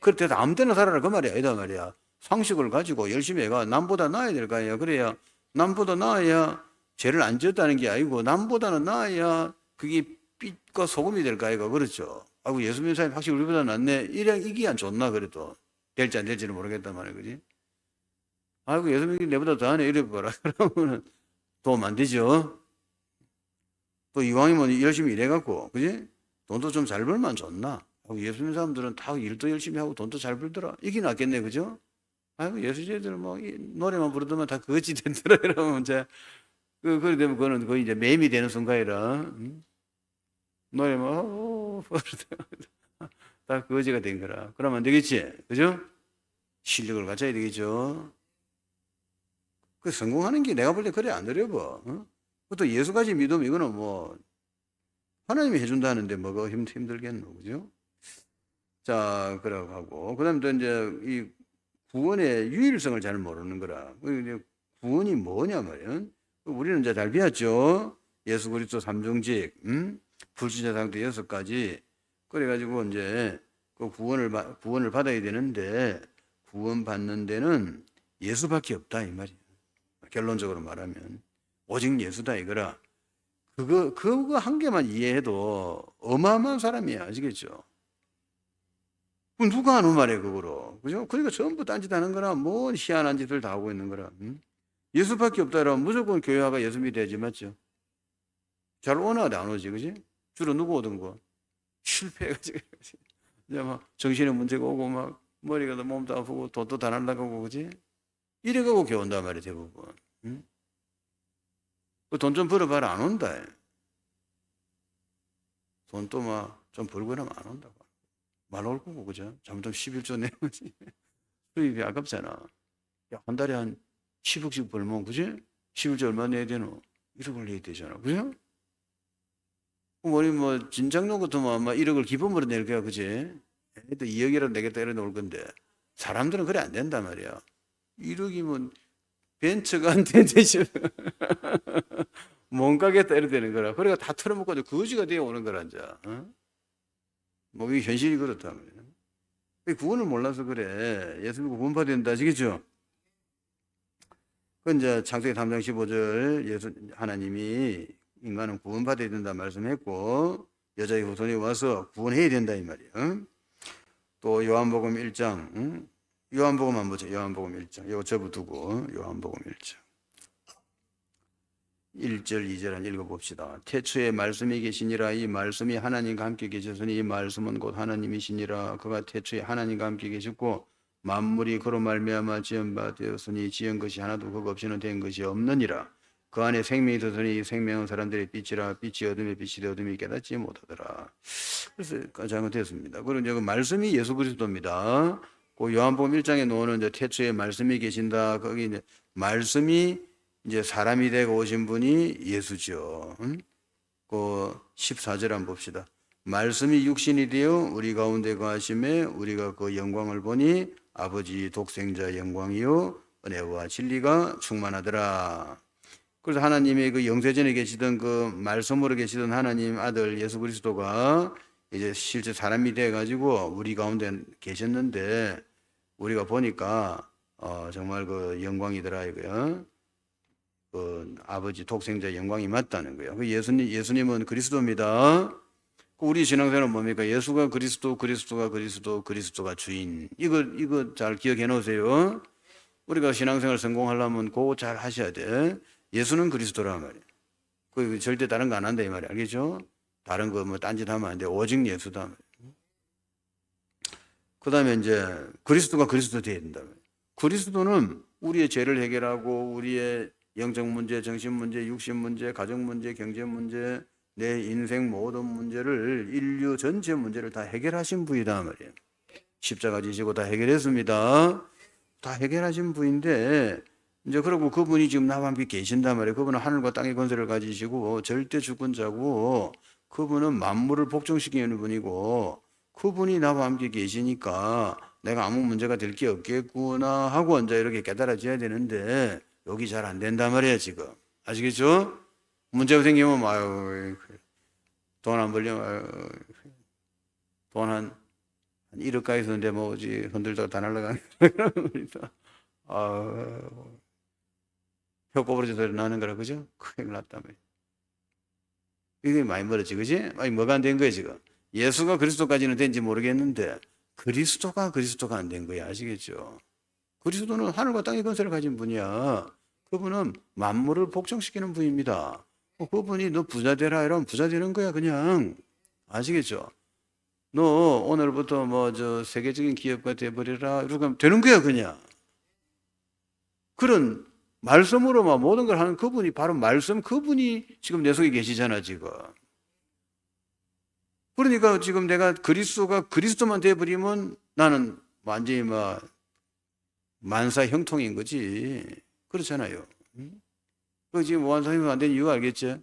그렇다고 아무 때나 살아라 그 말이 아니다 말이야. 상식을 가지고 열심히 해가 남보다 나아야 될 거 아니야. 그래야 남보다 나아야 죄를 안 지었다는 게 아니고 남보다는 나아야 그게 빛과 소금이 될 거 아이가. 그렇죠. 아이고 예수 믿는 사람이 확실히 우리보다 낫네. 이게 안 좋나 그래도. 될지 안 될지는 모르겠단 말이야. 그지? 아이고 예수 믿는 게 내보다 더하네 이래 봐라. 그러면은 도움 안 되죠. 또 이왕이면 열심히 일해갖고 그지? 돈도 좀 잘 벌면 좋나. 예수 믿는 사람들은 다 일도 열심히 하고 돈도 잘 벌더라. 이게 낫겠네. 그죠? 아이고 예수제들 뭐 노래만 부르더만 다 그것이 된더라. 이러면 이제 그래 되면 그거는 거의 이제 매임이 되는 순간이라 노래만 다 그거지가 된 거라. 그러면 안 되겠지. 그죠? 실력을 갖춰야 되겠죠. 그 성공하는 게 내가 볼 때 그래 안 어려워. 그것도 예수까지 믿으면 이거는 뭐 하나님이 해준다는데 뭐가 힘들겠노. 그죠? 자, 그러고 하고. 그 다음에 또 이제 이 구원의 유일성을 잘 모르는 거라. 구원이 뭐냐 말이야. 우리는 이제 잘 배웠죠. 예수 그리스도 삼중직, 불신자 상태 6가지. 그래가지고 이제 그 구원을 받아야 되는데 구원 받는 데는 예수밖에 없다 이 말이야. 결론적으로 말하면 오직 예수다 이거라. 그거 한 개만 이해해도 어마어마한 사람이야. 아시겠죠? 그 누가 하는 말이에요, 그거로. 그죠? 그러니까 전부 딴짓하는 거나 뭐 희한한 짓을 다 하고 있는 거라. 응? 예수밖에 없다 그러면 무조건 교회화가 예수 믿어야지, 맞죠? 잘 오나 안 오지, 그지? 주로 누구 오던 거? 실패해가지고. 이제 막 정신에 문제가 오고 막 머리가 몸도 아프고 돈도 다 날라가고, 그지? 이래가고 교회 온단 말이야, 대부분. 응? 돈 좀 벌어봐라, 안 온다. 돈 또 막 좀 벌고 나면 안 온다고. 말 올 거고, 그죠? 잘못하면 11조 내야지. 수입이 아깝잖아. 야, 한 달에 한 10억씩 벌면, 그지? 11조 얼마 내야 되노? 1억을 내야 되잖아. 그죠? 그럼 우리 뭐, 진작로 같으면 아마 1억을 기본으로 낼 거야, 그지? 또 2억이라도 내겠다 이래 놓을 건데. 사람들은 그래 안 된단 말이야. 1억이면 벤츠가 안 되지. 못 가겠다 이래 되는 거라. 그래가 다 털어먹고 이제 거지가 되어 오는 거라, 이제. 어? 뭐, 이게 현실이 그렇다 말이야. 구원을 몰라서 그래. 예수 믿고 구원받아야 된다, 아시겠죠? 그 이제 창세기 3장 15절 하나님이 인간은 구원받아야 된다 말씀했고 여자의 후손이 와서 구원해야 된다 이 말이에요. 또 요한복음 1장, 요한복음 한번 보죠. 요한복음 1장. 이거 접어두고 요한복음 1장. 1절, 2절 한 읽어봅시다. 태초에 말씀이 계시니라. 이 말씀이 하나님과 함께 계셨으니 이 말씀은 곧 하나님이시니라. 그가 태초에 하나님과 함께 계셨고 만물이 그로 말미암아 지은 바 되었으니 지은 것이 하나도 그거 없이는 된 것이 없느니라. 그 안에 생명이 있었으니 이 생명은 사람들의 빛이라. 빛이 어둠에 빛이 어둠이 깨닫지 못하더라. 그래서 잘못됐습니다. 그리고 이제 그 말씀이 예수 그리스도입니다. 그 요한복음 1장에 나오는 이제 태초에 말씀이 계신다. 거기 이제 말씀이 이제 사람이 되고 오신 분이 예수죠. 그 14절 한번 봅시다. 말씀이 육신이 되어 우리 가운데 거하심에 우리가 그 영광을 보니 아버지 독생자 영광이요 은혜와 진리가 충만하더라. 그래서 하나님의 그 영세전에 계시던 그 말씀으로 계시던 하나님 아들 예수 그리스도가 이제 실제 사람이 돼 가지고 우리 가운데 계셨는데 우리가 보니까 정말 그 영광이더라 이거요. 그 아버지 독생자 영광이 맞다는 거예요. 그 예수님은 그리스도입니다. 우리 신앙생활은 뭡니까? 예수가 그리스도, 그리스도가 그리스도, 그리스도가 주인. 이거 잘 기억해 놓으세요. 우리가 신앙생활 성공하려면 그거 잘 하셔야 돼. 예수는 그리스도란 말이에요. 그 절대 다른 거 안 한다 이 말이에요. 알겠죠? 다른 거 뭐 딴짓 하면 안 돼. 오직 예수다. 그 다음에 이제 그리스도가 그리스도 되어야 된다. 그리스도는 우리의 죄를 해결하고 우리의 영적 문제, 정신 문제, 육신 문제, 가정 문제, 경제 문제, 내 인생 모든 문제를 인류 전체 문제를 다 해결하신 분이다 말이에요. 십자가 지시고 다 해결했습니다. 다 해결하신 분인데 이제 그러고 그분이 지금 나와 함께 계신단 말이에요. 그분은 하늘과 땅의 권세를 가지시고 절대 주권자고 그분은 만물을 복종시키는 분이고 그분이 나와 함께 계시니까 내가 아무 문제가 될 게 없겠구나 하고 이제 이렇게 깨달아져야 되는데 여기 잘 안 된단 말이에요 지금. 아시겠죠? 문제가 생기면 아유 돈 안 벌려면 돈한 1억까지 있었는데 뭐지 흔들다가 다 날라가는 아, 혀 꼬부러진 소리 나는 거라 그죠? 큰일 났다며. 이게 많이 멀었지 그지? 아니 뭐가 안 된 거야 지금? 예수가 그리스도까지는 된지 모르겠는데 그리스도가 안 된 거야 아시겠죠? 그리스도는 하늘과 땅의 권세를 가진 분이야. 그분은 만물을 복종시키는 분입니다. 그분이 너 부자 되라 이러면 부자 되는 거야 그냥. 아시겠죠? 너 오늘부터 뭐 저 세계적인 기업가 돼버리라 이러면 되는 거야 그냥. 그런 말씀으로만 모든 걸 하는 그분이 바로 말씀 그분이 지금 내 속에 계시잖아 지금. 그러니까 지금 내가 그리스도가 그리스도만 돼버리면 나는 완전히 막 만사 형통인 거지. 그렇잖아요. 그 지금 완사형통 안 되는 이유 알겠지?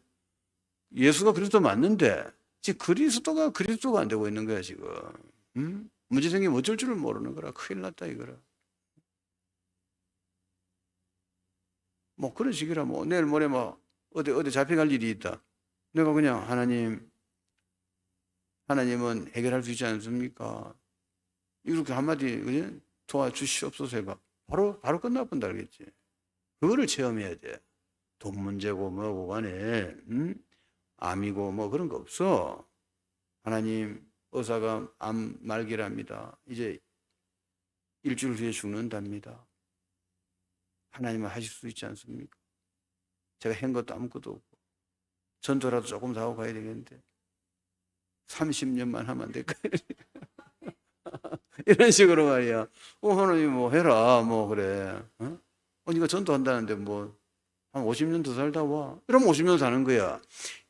예수가 그리스도 맞는데 지금 그리스도가 안 되고 있는 거야 지금. 문제 생기면 어쩔 줄을 모르는 거라. 큰일 났다 이거라. 뭐 그런 식이라 뭐 내일 모레 뭐 어디 잡혀갈 일이 있다. 내가 그냥 하나님은 해결할 수 있지 않습니까? 이렇게 한마디 그냥 도와주시옵소서 해봐. 바로 끝나본다 알겠지? 그거를 체험해야 돼. 돈 문제고 뭐고 간에 암이고 뭐 그런 거 없어. 하나님 의사가 암 말기랍니다. 이제 일주일 후에 죽는답니다. 하나님은 하실 수 있지 않습니까? 제가 한 것도 아무것도 없고 전도라도 조금 더 하고 가야 되겠는데 30년만 하면 안 될까요? 이런 식으로 말이야. 하나님 뭐 해라 뭐 그래. 네가 전도한다는데 뭐 한 50년 더 살다 와. 이러면 50년 사는 거야.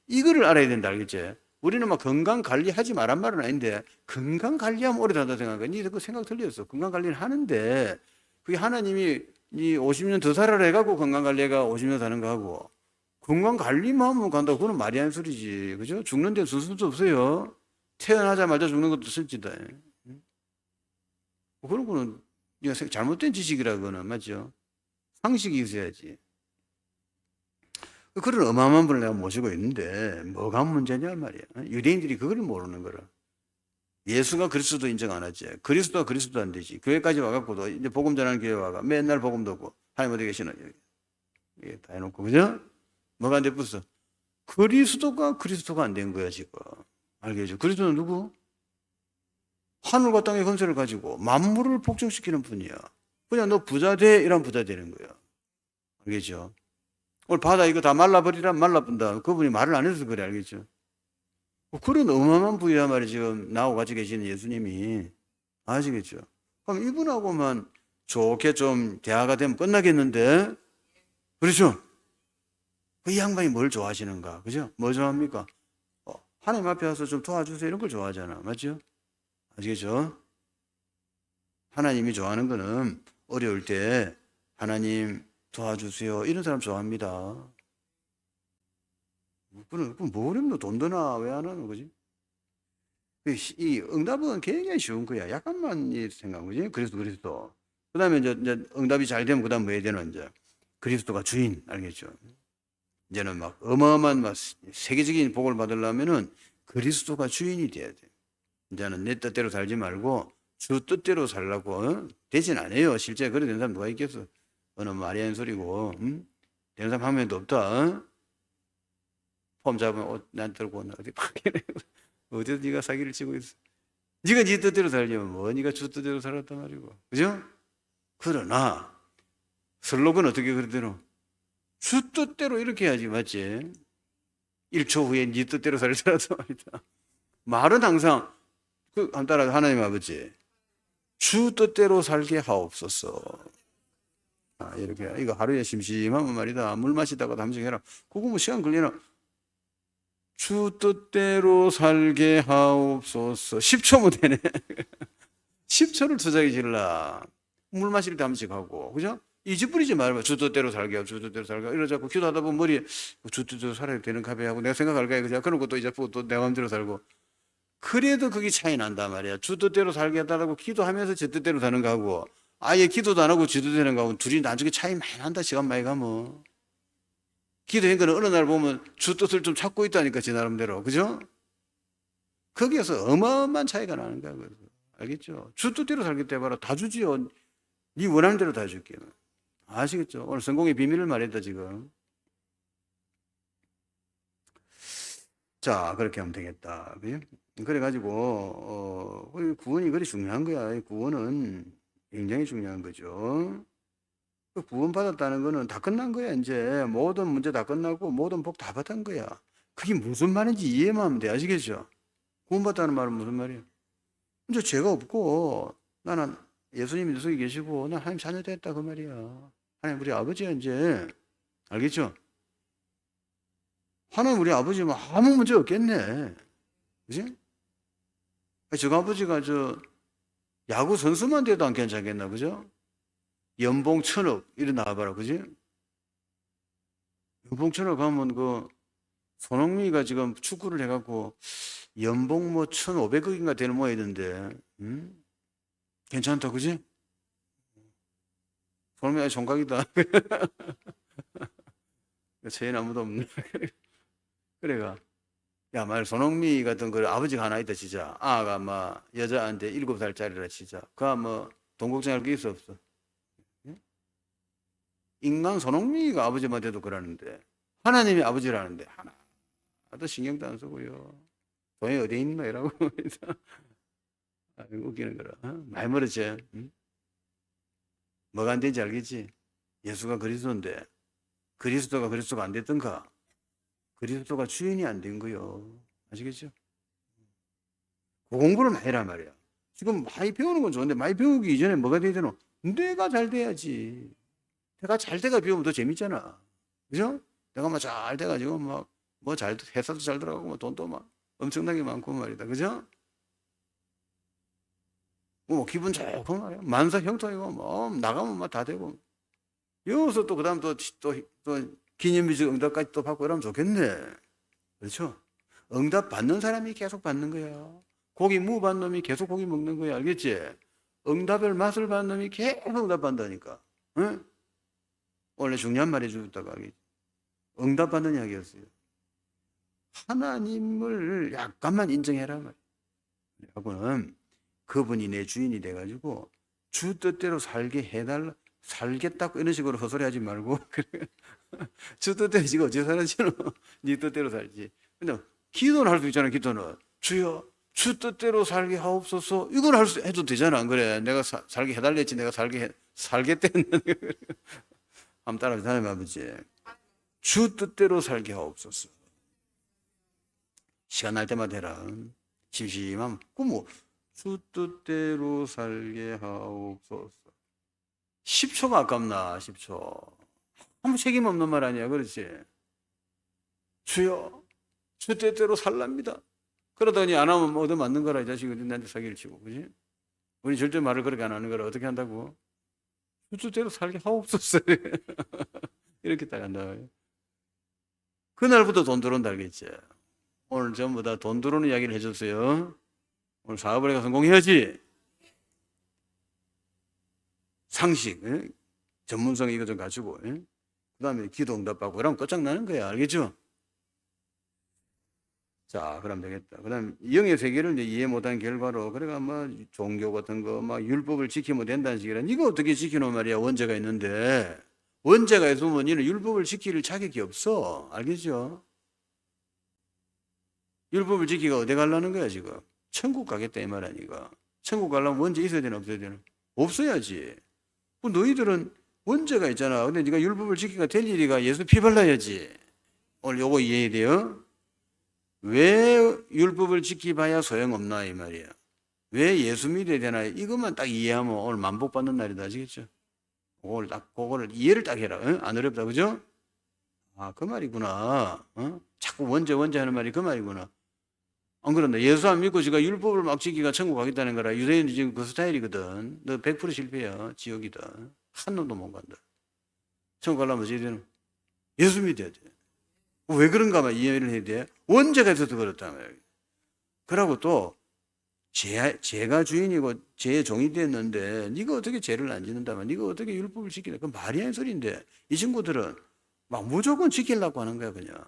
이거를 알아야 된다, 알겠지? 우리는 막 건강 관리하지 말란 말은 아닌데 건강 관리하면 오래 산다 생각해. 니 그 생각 틀렸어. 건강 관리는 하는데 그게 하나님이 니 50년 더 살아라 해갖고 건강 관리가 50년 사는 거 하고 건강 관리만 하면 간다고 그건 말이 안 소리지. 그죠? 죽는 데 순서도 없어요. 태어나자마자 죽는 것도 슬지다. 그런 거는 잘못된 지식이라 그거는 맞죠? 상식이 있어야지. 그런 어마어마한 분을 내가 모시고 있는데 뭐가 문제냐 말이야. 유대인들이 그걸 모르는 거라. 예수가 그리스도 인정 안 하지. 그리스도가 그리스도 안 되지. 교회까지 와갖고도 이제 복음 전하는 교회 와가 맨날 복음 듣고 하나님 어디 계시나 이게 다 해놓고 그죠? 뭐가 안 돼 붙어? 그리스도가 안 된 거야 지금. 알겠죠? 그리스도는 누구? 하늘과 땅의 권세를 가지고 만물을 복종시키는 분이야. 그냥 너 부자 돼 이런 부자 되는 거야. 알겠죠? 오늘 바다 이거 다 말라버리라 말라본다. 그분이 말을 안 해서 그래 알겠죠? 그런 어마어마한 분이란 말이 지금 나하고 같이 계시는 예수님이 아시겠죠? 그럼 이분하고만 좋게 좀 대화가 되면 끝나겠는데 그렇죠? 그 양반이 뭘 좋아하시는가 그죠? 뭐 좋아합니까? 하나님 앞에 와서 좀 도와주세요 이런 걸 좋아하잖아 맞죠? 아시겠죠? 하나님이 좋아하는 거는 어려울 때 하나님 도와주세요 이런 사람 좋아합니다. 그럼 뭐 어렵노? 돈 드나 왜 안 하는 거지? 이 응답은 굉장히 쉬운 거야. 약간만 생각한 거지. 그리스도. 그 다음에 이제 응답이 잘 되면 그 다음 뭐 해야 되나 이제 그리스도가 주인 알겠죠? 이제는 막 어마어마한 막 세계적인 복을 받으려면은 그리스도가 주인이 돼야 돼. 이제는 내 뜻대로 살지 말고 주 뜻대로 살라고 되진 않아요. 실제 그래 된 사람 누가 있겠어? 어느 말이 안 소리고 되는 사람 한 명도 없다. 폼 잡으면 옷 난 들고 어디 밖에 어디서 네가 사기를 치고 있어? 네가 네 뜻대로 살려면 뭐 네가 주 뜻대로 살았단 말이고, 그죠? 그러나 슬로건 어떻게 그러대로 주 뜻대로 이렇게 해야지 맞지? 1초 후에 네 뜻대로 살더라도 말이다. 말은 항상 한 따라 하나님 아버지 주 뜻대로 살게 하옵소서. 이렇게 이거 하루에 심심하면 말이다 물 마시다가도 한 번씩 해라. 그거 뭐 시간 걸리나? 주 뜻대로 살게 하옵소서. 10초면 되네. 10초를 투자하기 질라. 물 마실 때 한 번씩 하고, 그죠? 이집 부리지 말고 주 뜻대로 살게 하고, 주 뜻대로 살게 하고, 이러자고 기도하다 보면 머리에 주 뜻대로 살아야 되는 가배 하고, 내가 생각할 거야, 그죠? 그런 것도 이제 또 내 마음대로 살고. 그래도 그게 차이 난단 말이야. 주 뜻대로 살게 해달라고 기도하면서 제 뜻대로 사는 거하고, 아예 기도도 안 하고 지도 되는 거하고, 둘이 나중에 차이 많이 난다, 시간 많이 가면. 기도한 거는 어느 날 보면 주 뜻을 좀 찾고 있다니까, 지 나름대로. 그죠? 거기에서 어마어마한 차이가 나는 거야. 그래서. 알겠죠? 주 뜻대로 살겠다 해봐라. 다 주지요. 네 원하는 대로 다 줄게요. 아시겠죠? 오늘 성공의 비밀을 말했다, 지금. 자, 그렇게 하면 되겠다. 그죠? 그래가지고, 구원이 그리 중요한 거야. 구원은 굉장히 중요한 거죠. 구원 받았다는 거는 다 끝난 거야, 이제. 모든 문제 다 끝나고, 모든 복 다 받은 거야. 그게 무슨 말인지 이해만 하면 돼. 아시겠죠? 구원받다는 말은 무슨 말이야? 이제 죄가 없고, 나는 예수님이 내 속에 계시고, 난 하나님 자녀 됐다, 그 말이야. 하나님 우리 아버지야, 이제. 알겠죠? 하나님 우리 아버지면 아무 문제 없겠네. 그지? 저 아버지가 야구 선수만 돼도 안 괜찮겠나, 그죠? 연봉 1,000억, 이래 나와봐라, 그지? 연봉 1,000억 하면 손흥민이가 지금 축구를 해갖고 연봉 뭐 1,500억인가 되는 모양이던데, 괜찮다, 그지? 손흥민 아주 총각이다. 제인 아무도 없네. 그래가. 야, 말 손흥민 같은 그 아버지가 하나 있다, 진짜. 아가 막 여자한테 7살짜리라, 진짜. 그가 뭐 돈 걱정할 게 있어, 없어? 인간 손흥민이가 아버지만 돼도 그러는데, 하나님이 아버지라는데, 하나도 신경도 안 쓰고요. 돈이 어디 있노? 이라고. 웃기는 거라. 많이 멀었지. 응? 뭐가 안 되는지 알겠지? 예수가 그리스도인데 그리스도가 안 됐던가? 그리스도가 주인이 안 된 거요. 아시겠죠? 그 공부를 많이 해란 말이야. 지금 많이 배우는 건 좋은데 많이 배우기 이전에 뭐가 돼야 되노? 내가 잘 돼야지. 내가 잘 돼가 배우면 더 재밌잖아. 그죠? 내가 막 잘 돼가지고 막 뭐 잘 회사도 잘 들어가고 뭐 돈도 막 엄청나게 많고 말이다. 그죠? 뭐 기분 좋고 말이야. 만사 형통이고 뭐 나가면 막 다 되고. 여기서 또 그다음 또 기념비적 응답까지 또 받고 이러면 좋겠네. 그렇죠? 응답 받는 사람이 계속 받는 거야. 고기 무 받는 놈이 계속 고기 먹는 거야. 알겠지? 응답을 맛을 받는 놈이 계속 응답 받는다니까. 응? 원래 중요한 말 해주다가 응답 받는 이야기였어요. 하나님을 약간만 인정해라 말이야. 하고는 그분이 내 주인이 돼가지고 주 뜻대로 살게 해달라. 살겠다고 이런 식으로 헛소리하지 말고 주 뜻대로 지금 어찌 살았지? 네 뜻대로 살지. 근데 기도는 할 수 있잖아. 기도는 주여 주 뜻대로 살게 하옵소서. 이걸 해도 되잖아. 안 그래? 내가 살게 해달랬지. 내가 살겠다 했는데 한번 따라서 하나님 아버지 주 뜻대로 살게 하옵소서. 시간 날 때마다 해라. 심심하면 주 뜻대로 살게 하옵소서. 10초가 아깝나 10초. 아무 책임 없는 말 아니야. 그렇지? 주여 주 뜻대로 살랍니다. 그러더니 안 하면 뭐 얻어맞는 거라. 이 자식이 나한테 사기를 치고. 그지? 우리 절대 말을 그렇게 안 하는 거라. 어떻게 한다고? 주 뜻대로 살게 하옵소서. 이렇게 딱 한다. 그날부터 돈 들어온다 알겠지? 오늘 전부 다 돈 들어오는 이야기를 해줬어요. 오늘 사업을 해서 성공해야지. 상식, 전문성 이거 좀 가지고, 그 다음에 기도 응답받고 이러면 끝장나는 거야. 알겠죠? 자, 그럼 되겠다. 그 다음 영의 세계를 이제 이해 못한 결과로, 그러니까 뭐 종교 같은 거, 막 율법을 지키면 된다는 식이라, 이거 어떻게 지키노 말이야. 원죄가 있는데. 원죄가 있으면 이는 율법을 지킬 자격이 없어. 알겠죠? 율법을 지키가 어디 가려는 거야, 지금? 천국 가겠다, 이 말 아니가. 천국 가려면 원죄 있어야 되나, 없어야 되나? 없어야지. 너희들은 원죄가 있잖아. 근데 네가 율법을 지키가 될 일이가 예수 피 발라야지. 오늘 요거 이해해야 돼요? 왜 율법을 지키봐야 소용없나, 이 말이야. 왜 예수 믿어야 되나? 이것만 딱 이해하면 오늘 만복 받는 날이다. 아시겠죠? 그거를 이해를 딱 해라. 안 어렵다, 그죠? 아, 그 말이구나. 자꾸 원죄 하는 말이 그 말이구나. 안 그런다. 예수 안 믿고 지가 율법을 막 지키가 천국 가겠다는 거라. 유대인이 지금 그 스타일이거든. 너 100% 실패야. 지옥이다. 한 놈도 못 간다. 천국 가려면 어찌 되는? 예수 믿어야 돼. 왜 그런가 만 이해를 해야 돼. 원죄가 있어서 그렇단 말이야. 그러고 또 죄가 주인이고 죄의 종이 됐는데 네가 어떻게 죄를 안 짓는다면 네가 어떻게 율법을 지키냐. 그건 말이 아닌 소리인데 이 친구들은 막 무조건 지키려고 하는 거야 그냥.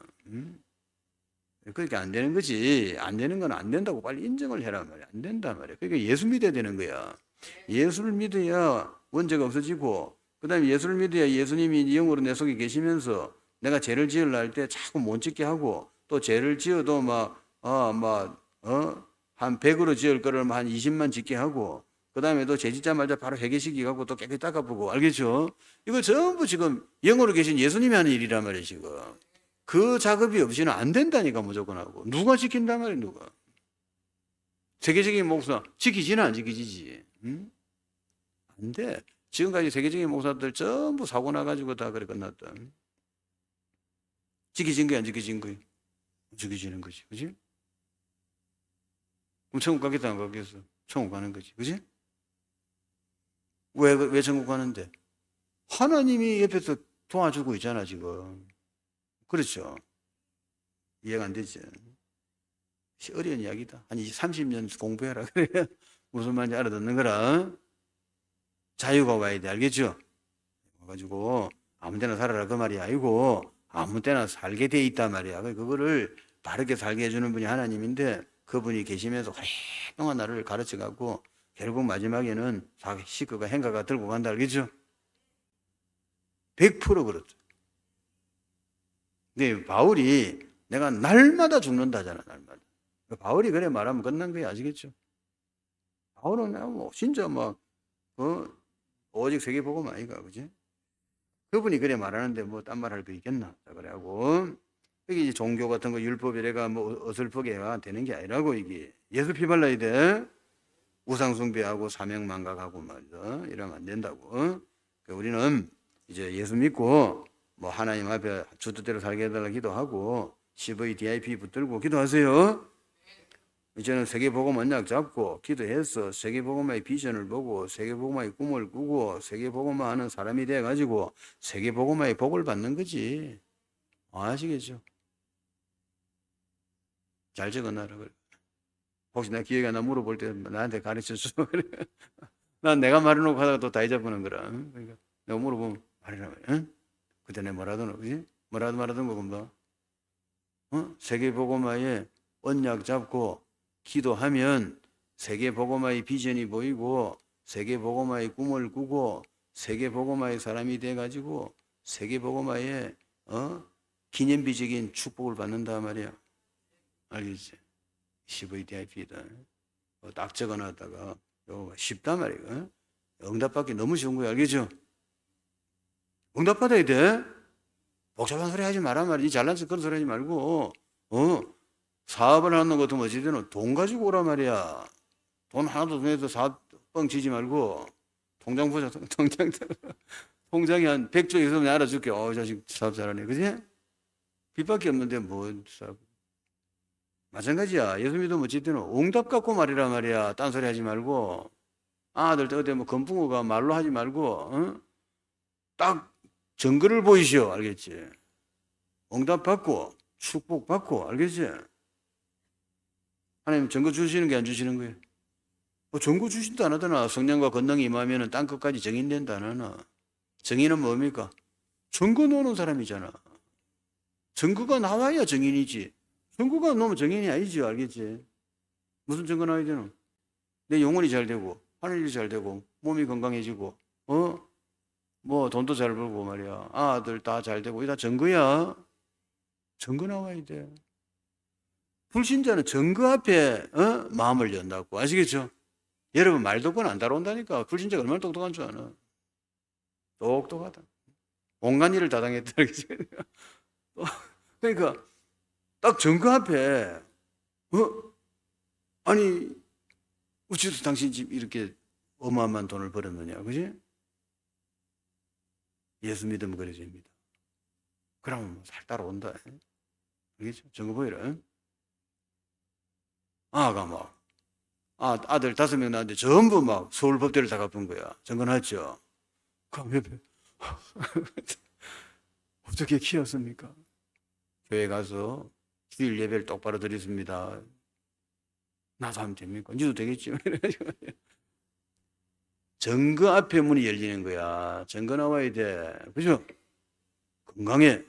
그렇게 안 되는 거지. 안 되는 건 안 된다고 빨리 인정을 해라 말이야. 안 된단 말이야. 그러니까 예수 믿어야 되는 거야. 예수를 믿어야 원죄가 없어지고, 그 다음에 예수를 믿어야 예수님이 영으로 내 속에 계시면서 내가 죄를 지으려 할 때 자꾸 못 짓게 하고, 또 죄를 지어도 한 100으로 지을 거를 한 20만 짓게 하고, 그 다음에 또 죄 짓자마자 바로 회개시키게 하고 또 깨끗이 닦아보고. 알겠죠? 이거 전부 지금 영으로 계신 예수님이 하는 일이란 말이에요, 지금. 그 작업이 없이는 안 된다니까, 무조건 하고. 누가 지킨단 말이야, 누가. 세계적인 목사, 지키지는 안 지키지지. 응? 안 돼. 지금까지 세계적인 목사들 전부 사고 나가지고 다 그래 끝났다. 지키진 거야, 안 지키진 거야? 지키지는 거지. 그지? 그럼 천국 가겠다, 안 가겠어? 천국 가는 거지. 그지? 왜 천국 가는데? 하나님이 옆에서 도와주고 있잖아, 지금. 그렇죠? 이해가 안 되지? 어려운 이야기다. 한 30년 공부해라. 그래. 무슨 말인지 알아듣는 거라. 자유가 와야 돼. 알겠죠? 와가지고 아무 데나 살아라 그 말이 아니고 아무 데나 살게 돼 있단 말이야. 그거를 바르게 살게 해주는 분이 하나님인데 그분이 계시면서 오랫동안 나를 가르쳐갖고 결국 마지막에는 식구가 행가가 들고 간다. 알겠죠? 100% 그렇죠. 근데 바울이 내가 날마다 죽는다잖아. 날마다. 바울이 그래 말하면 끝난 거야. 아시겠죠? 바울은 뭐 진짜 막 오직 세계복음 아이가, 그지? 그분이 그래 말하는데 뭐 딴 말 할 거 있겠나? 자, 그래하고 여기 이제 종교 같은 거 율법 이래가 뭐 어설프게 되는 게 아니라고. 이게 예수 피 발라야 돼. 우상 숭배하고 사명망각하고 말이야. 이러면 안 된다고. 그러니까 우리는 이제 예수 믿고 뭐 하나님 앞에 주 뜻대로 살게 해달라 기도하고 CVDIP 붙들고 기도하세요. 이제는 세계복음 언약 잡고 기도해서 세계복음의 비전을 보고 세계복음의 꿈을 꾸고 세계복음화 하는 사람이 돼가지고 세계복음의 복을 받는 거지. 아시겠죠? 잘 적어놔라. 그래. 혹시 내가 기억이 안 나 물어볼 때 나한테 가르쳐 줘. 그래. 난 내가 말해놓고 하다가 또 다 잊어버리는 거라. 응? 그러니까 내가 물어보면 말해라. 응? 그때 내가 뭐라더노, 그지? 뭐라도 말하던 거 뭐? 세계복음화에 언약 잡고 기도하면 세계복음화의 비전이 보이고 세계복음화의 꿈을 꾸고 세계복음화의 사람이 돼가지고 세계복음화의 기념비적인 축복을 받는다 말이야. 알겠지? CVDIP다. 딱 적어놨다가 쉽단 말이야. 응답받기 너무 쉬운 거야. 알겠죠? 응답받아야 돼. 복잡한 소리 하지 마란 말이지. 잘난 척 그런 소리 하지 말고 사업을 하는 것도 어찌되는 돈 가지고 오란 말이야. 돈 하나도 내서 사업 뻥 치지 말고 통장 보자. 통장이 한 100조 있으면 알아줄게. 자식 사업 잘하네. 그지? 빚밖에 없는데 뭐 사업. 마찬가지야. 예수 믿으면 어찌되는 응답 갖고 말이란 말이야. 딴소리 하지 말고. 아들 어디 뭐 건붕어가 말로 하지 말고 딱 증거를 보이시오. 알겠지? 응답 받고 축복 받고. 알겠지? 하나님 증거 주시는 게 안 주시는 거예요. 뭐 증거 주신다 안 하더나. 성령과 권능이 임하면 땅 끝까지 정인된다 안 하나. 정인은 뭡니까? 증거 놓는 사람이잖아. 증거가 나와야 정인이지. 증거가 놓으면 정인이 아니지. 알겠지? 무슨 증거 나와야 되노? 내 영혼이 잘 되고 하늘이 잘 되고 몸이 건강해지고 뭐 돈도 잘 벌고 말이야. 아들 다 잘 되고. 이게 다 증거야. 증거 나와야 돼. 불신자는 증거 앞에 마음을 연다고. 아시겠죠? 여러분 말 듣고는 안 따라온다니까. 불신자가 얼마나 똑똑한 줄 아나. 똑똑하다. 온갖 일을 다 당했다. 그러니까 딱 증거 앞에 아니 어째서 당신 집 이렇게 어마어마한 돈을 벌었느냐. 그지? 예수 믿으면 그래집니다. 그러면 잘 따라온다. 알겠죠? 증거 보이라. 아가 막 아들 5명 낳았는데 전부 막 서울법대를 다 갚은 거야. 증거났죠? 그럼 왜 어떻게 키웠습니까? 교회 가서 주일 예배를 똑바로 드렸습니다. 나도 하면 됩니까? 니도 되겠지. 증거 앞에 문이 열리는 거야. 증거 나와야 돼. 그죠? 건강에,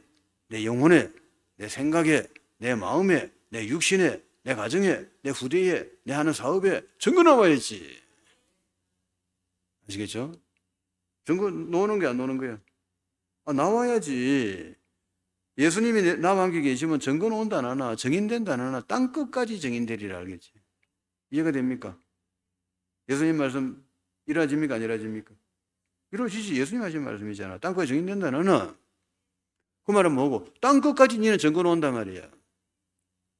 내 영혼에, 내 생각에, 내 마음에, 내 육신에, 내 가정에, 내 후대에, 내 하는 사업에 증거 나와야지. 아시겠죠? 증거 놓는 게 안 놓는 거야. 나와야지. 예수님이 나와 함께 계시면 증거 놓는다 안 하나, 정인된다 안 하나, 땅 끝까지 정인되리라. 알겠지? 이해가 됩니까? 예수님 말씀 이루어집니까? 안 이루어집니까? 이루어지지. 예수님 하신 말씀이잖아. 땅 끝까지 정인된다 안 하나. 그 말은 뭐고? 땅 끝까지 니는 증거 놓는단 말이야.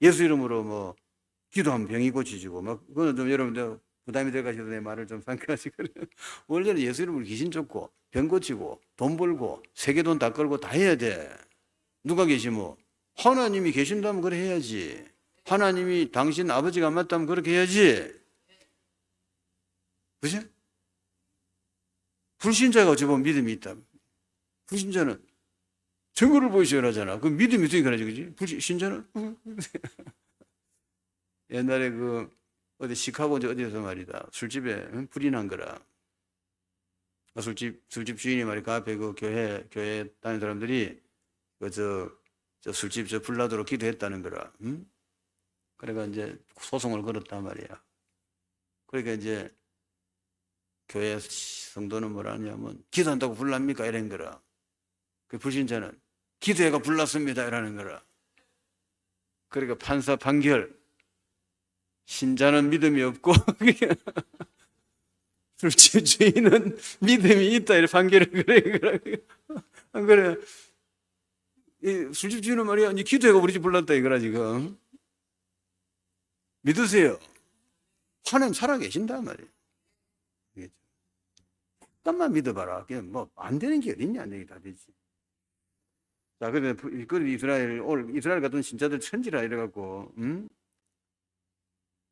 예수 이름으로 뭐 기도하면 병이 고치지고 막 그거는 좀 여러분들 부담이 돼가지고 내 말을 좀 삼가시고 원래는 예수 이름으로 귀신 쫓고 병 고치고 돈 벌고 세계 돈 다 걸고 다 해야 돼. 누가 계시면 하나님이 계신다면 그래 해야지. 하나님이 당신 아버지가 맞다면 그렇게 해야지. 그죠? 불신자가 어찌 보면 믿음이 있다. 불신자는 증거를 보이셔야 하잖아. 그 믿음이 어떻게 그러지, 그지? 불신자는 옛날에 어디 시카고 어디서 말이다. 술집에 불이 난 거라. 술집 주인이 말이 그 앞에 교회 다니는 사람들이 저 술집 불나도록 기도했다는 거라. 그러니까 이제 소송을 걸었단 말이야. 그러니까 이제 교회 성도는 뭐라 하냐면 기도한다고 불납니까? 이런 거라. 그 불신자는 기도해가 불났습니다. 이라는 거라. 그러니까 판사 판결 신자는 믿음이 없고 술주인은 믿음이 있다 이렇게 판결을 그래. 안 그래? 이 술집주인은 말이야 이제 기도해가 우리 집 불렀다 이거라 지금. 믿으세요. 하나님 살아 계신다 말이에요. 잠깐만 믿어봐라. 그냥 뭐 안 되는 게 어딨냐, 안 되게 다 되지. 자, 그래 이스라엘 같은 신자들 천지라 이래갖고,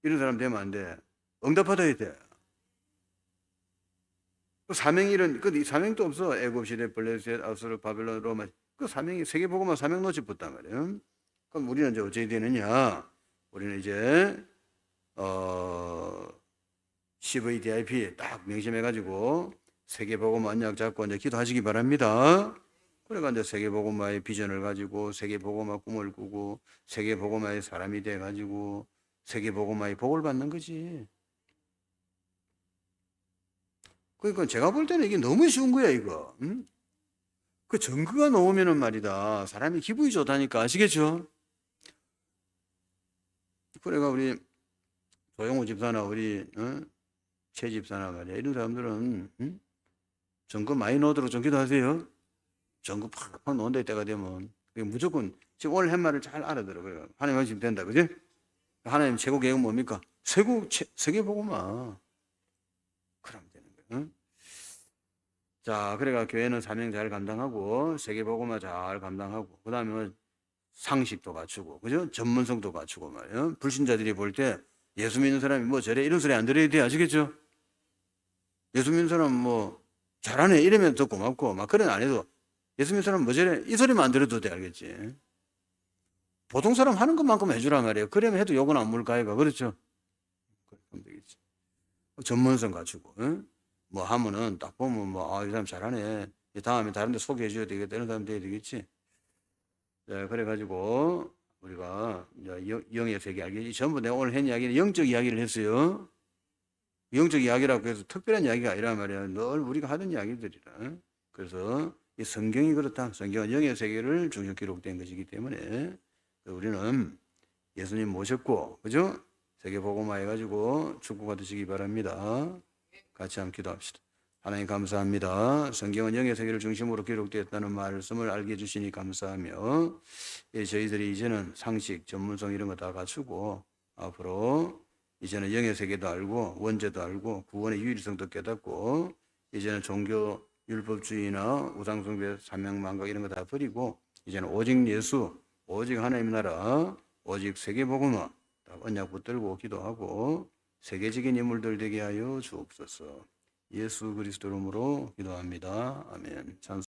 이런 사람 되면 안 돼. 응답받아야 돼. 그 사명이 그 사명도 없어. 애굽 시대, 블레셋, 아수르, 바벨론, 로마. 그 사명이 세계복음화 사명 놓치 붙단 말이에요. 그럼 우리는 이제 어찌 되느냐? 우리는 이제 CVDIP 딱 명심해가지고 세계복음 언약 잡고 이제 기도하시기 바랍니다. 그러니까 이제 세계복음화의 비전을 가지고 세계복음화 꿈을 꾸고 세계복음화의 사람이 돼가지고 세계복음화의 복을 받는 거지. 그러니까 제가 볼 때는 이게 너무 쉬운 거야 이거. 응? 그 증거가 나오면은 말이다 사람이 기분이 좋다니까 아시겠죠? 그래가 우리 조영호 집사나 우리 최 집사나 말이야 이런 사람들은 증거 많이 넣도록 좀 기도하세요. 증거 팍팍 넣는다 때가 되면 무조건 지금 오늘 한 말을 잘 알아들어요. 하나님 하시면 된다, 그지? 하나님 최고 계획은 뭡니까? 세계복음화. 그러면 되는 거예요. 자, 그래가 교회는 사명 잘 감당하고 세계복음화 잘 감당하고 그 다음에 상식도 갖추고 그죠? 전문성도 갖추고 말이에요. 불신자들이 볼 때 예수 믿는 사람이 뭐 저래 이런 소리 안 들어야 돼 아시겠죠? 예수 믿는 사람 뭐 잘하네 이러면 더 고맙고 막 그런 안 해도 예수 믿는 사람 뭐 저래 이 소리만 안 들어도 돼 알겠지? 보통 사람 하는 것만큼 해주란 말이에요. 그러면 해도 욕은 안 물까 이가 그렇죠? 그럼 되겠지. 전문성 갖추고 뭐 하면은 딱 보면 뭐 이 사람 잘하네. 다음에 다른 데 소개해 줘야 되겠다 이런 사람 돼야 되겠지. 네, 그래가지고 우리가 영의 세계 알겠지? 전부 내가 오늘 한 이야기는 영적 이야기를 했어요. 영적 이야기라고 해서 특별한 이야기가 아니란 말이야. 늘 우리가 하던 이야기들이라. 그래서 이 성경이 그렇다. 성경은 영의 세계를 중심 기록된 것이기 때문에 우리는 예수님 모셨고, 그죠? 세계복음화 해가지고 축복가 되시기 바랍니다. 같이 한번 기도합시다. 하나님 감사합니다. 성경은 영의 세계를 중심으로 기록되었다는 말씀을 알게 해주시니 감사하며 저희들이 이제는 상식, 전문성 이런 거 다 갖추고 앞으로 이제는 영의 세계도 알고 원죄도 알고 구원의 유일성도 깨닫고 이제는 종교 율법주의나 우상숭배 사명망각 이런 거 다 버리고 이제는 오직 예수, 오직 하나님 나라, 오직 세계복음화 언약 붙들고 기도하고 세계적인 인물들 되게 하여 주옵소서. 예수 그리스도 이름으로 기도합니다. 아멘. 찬송.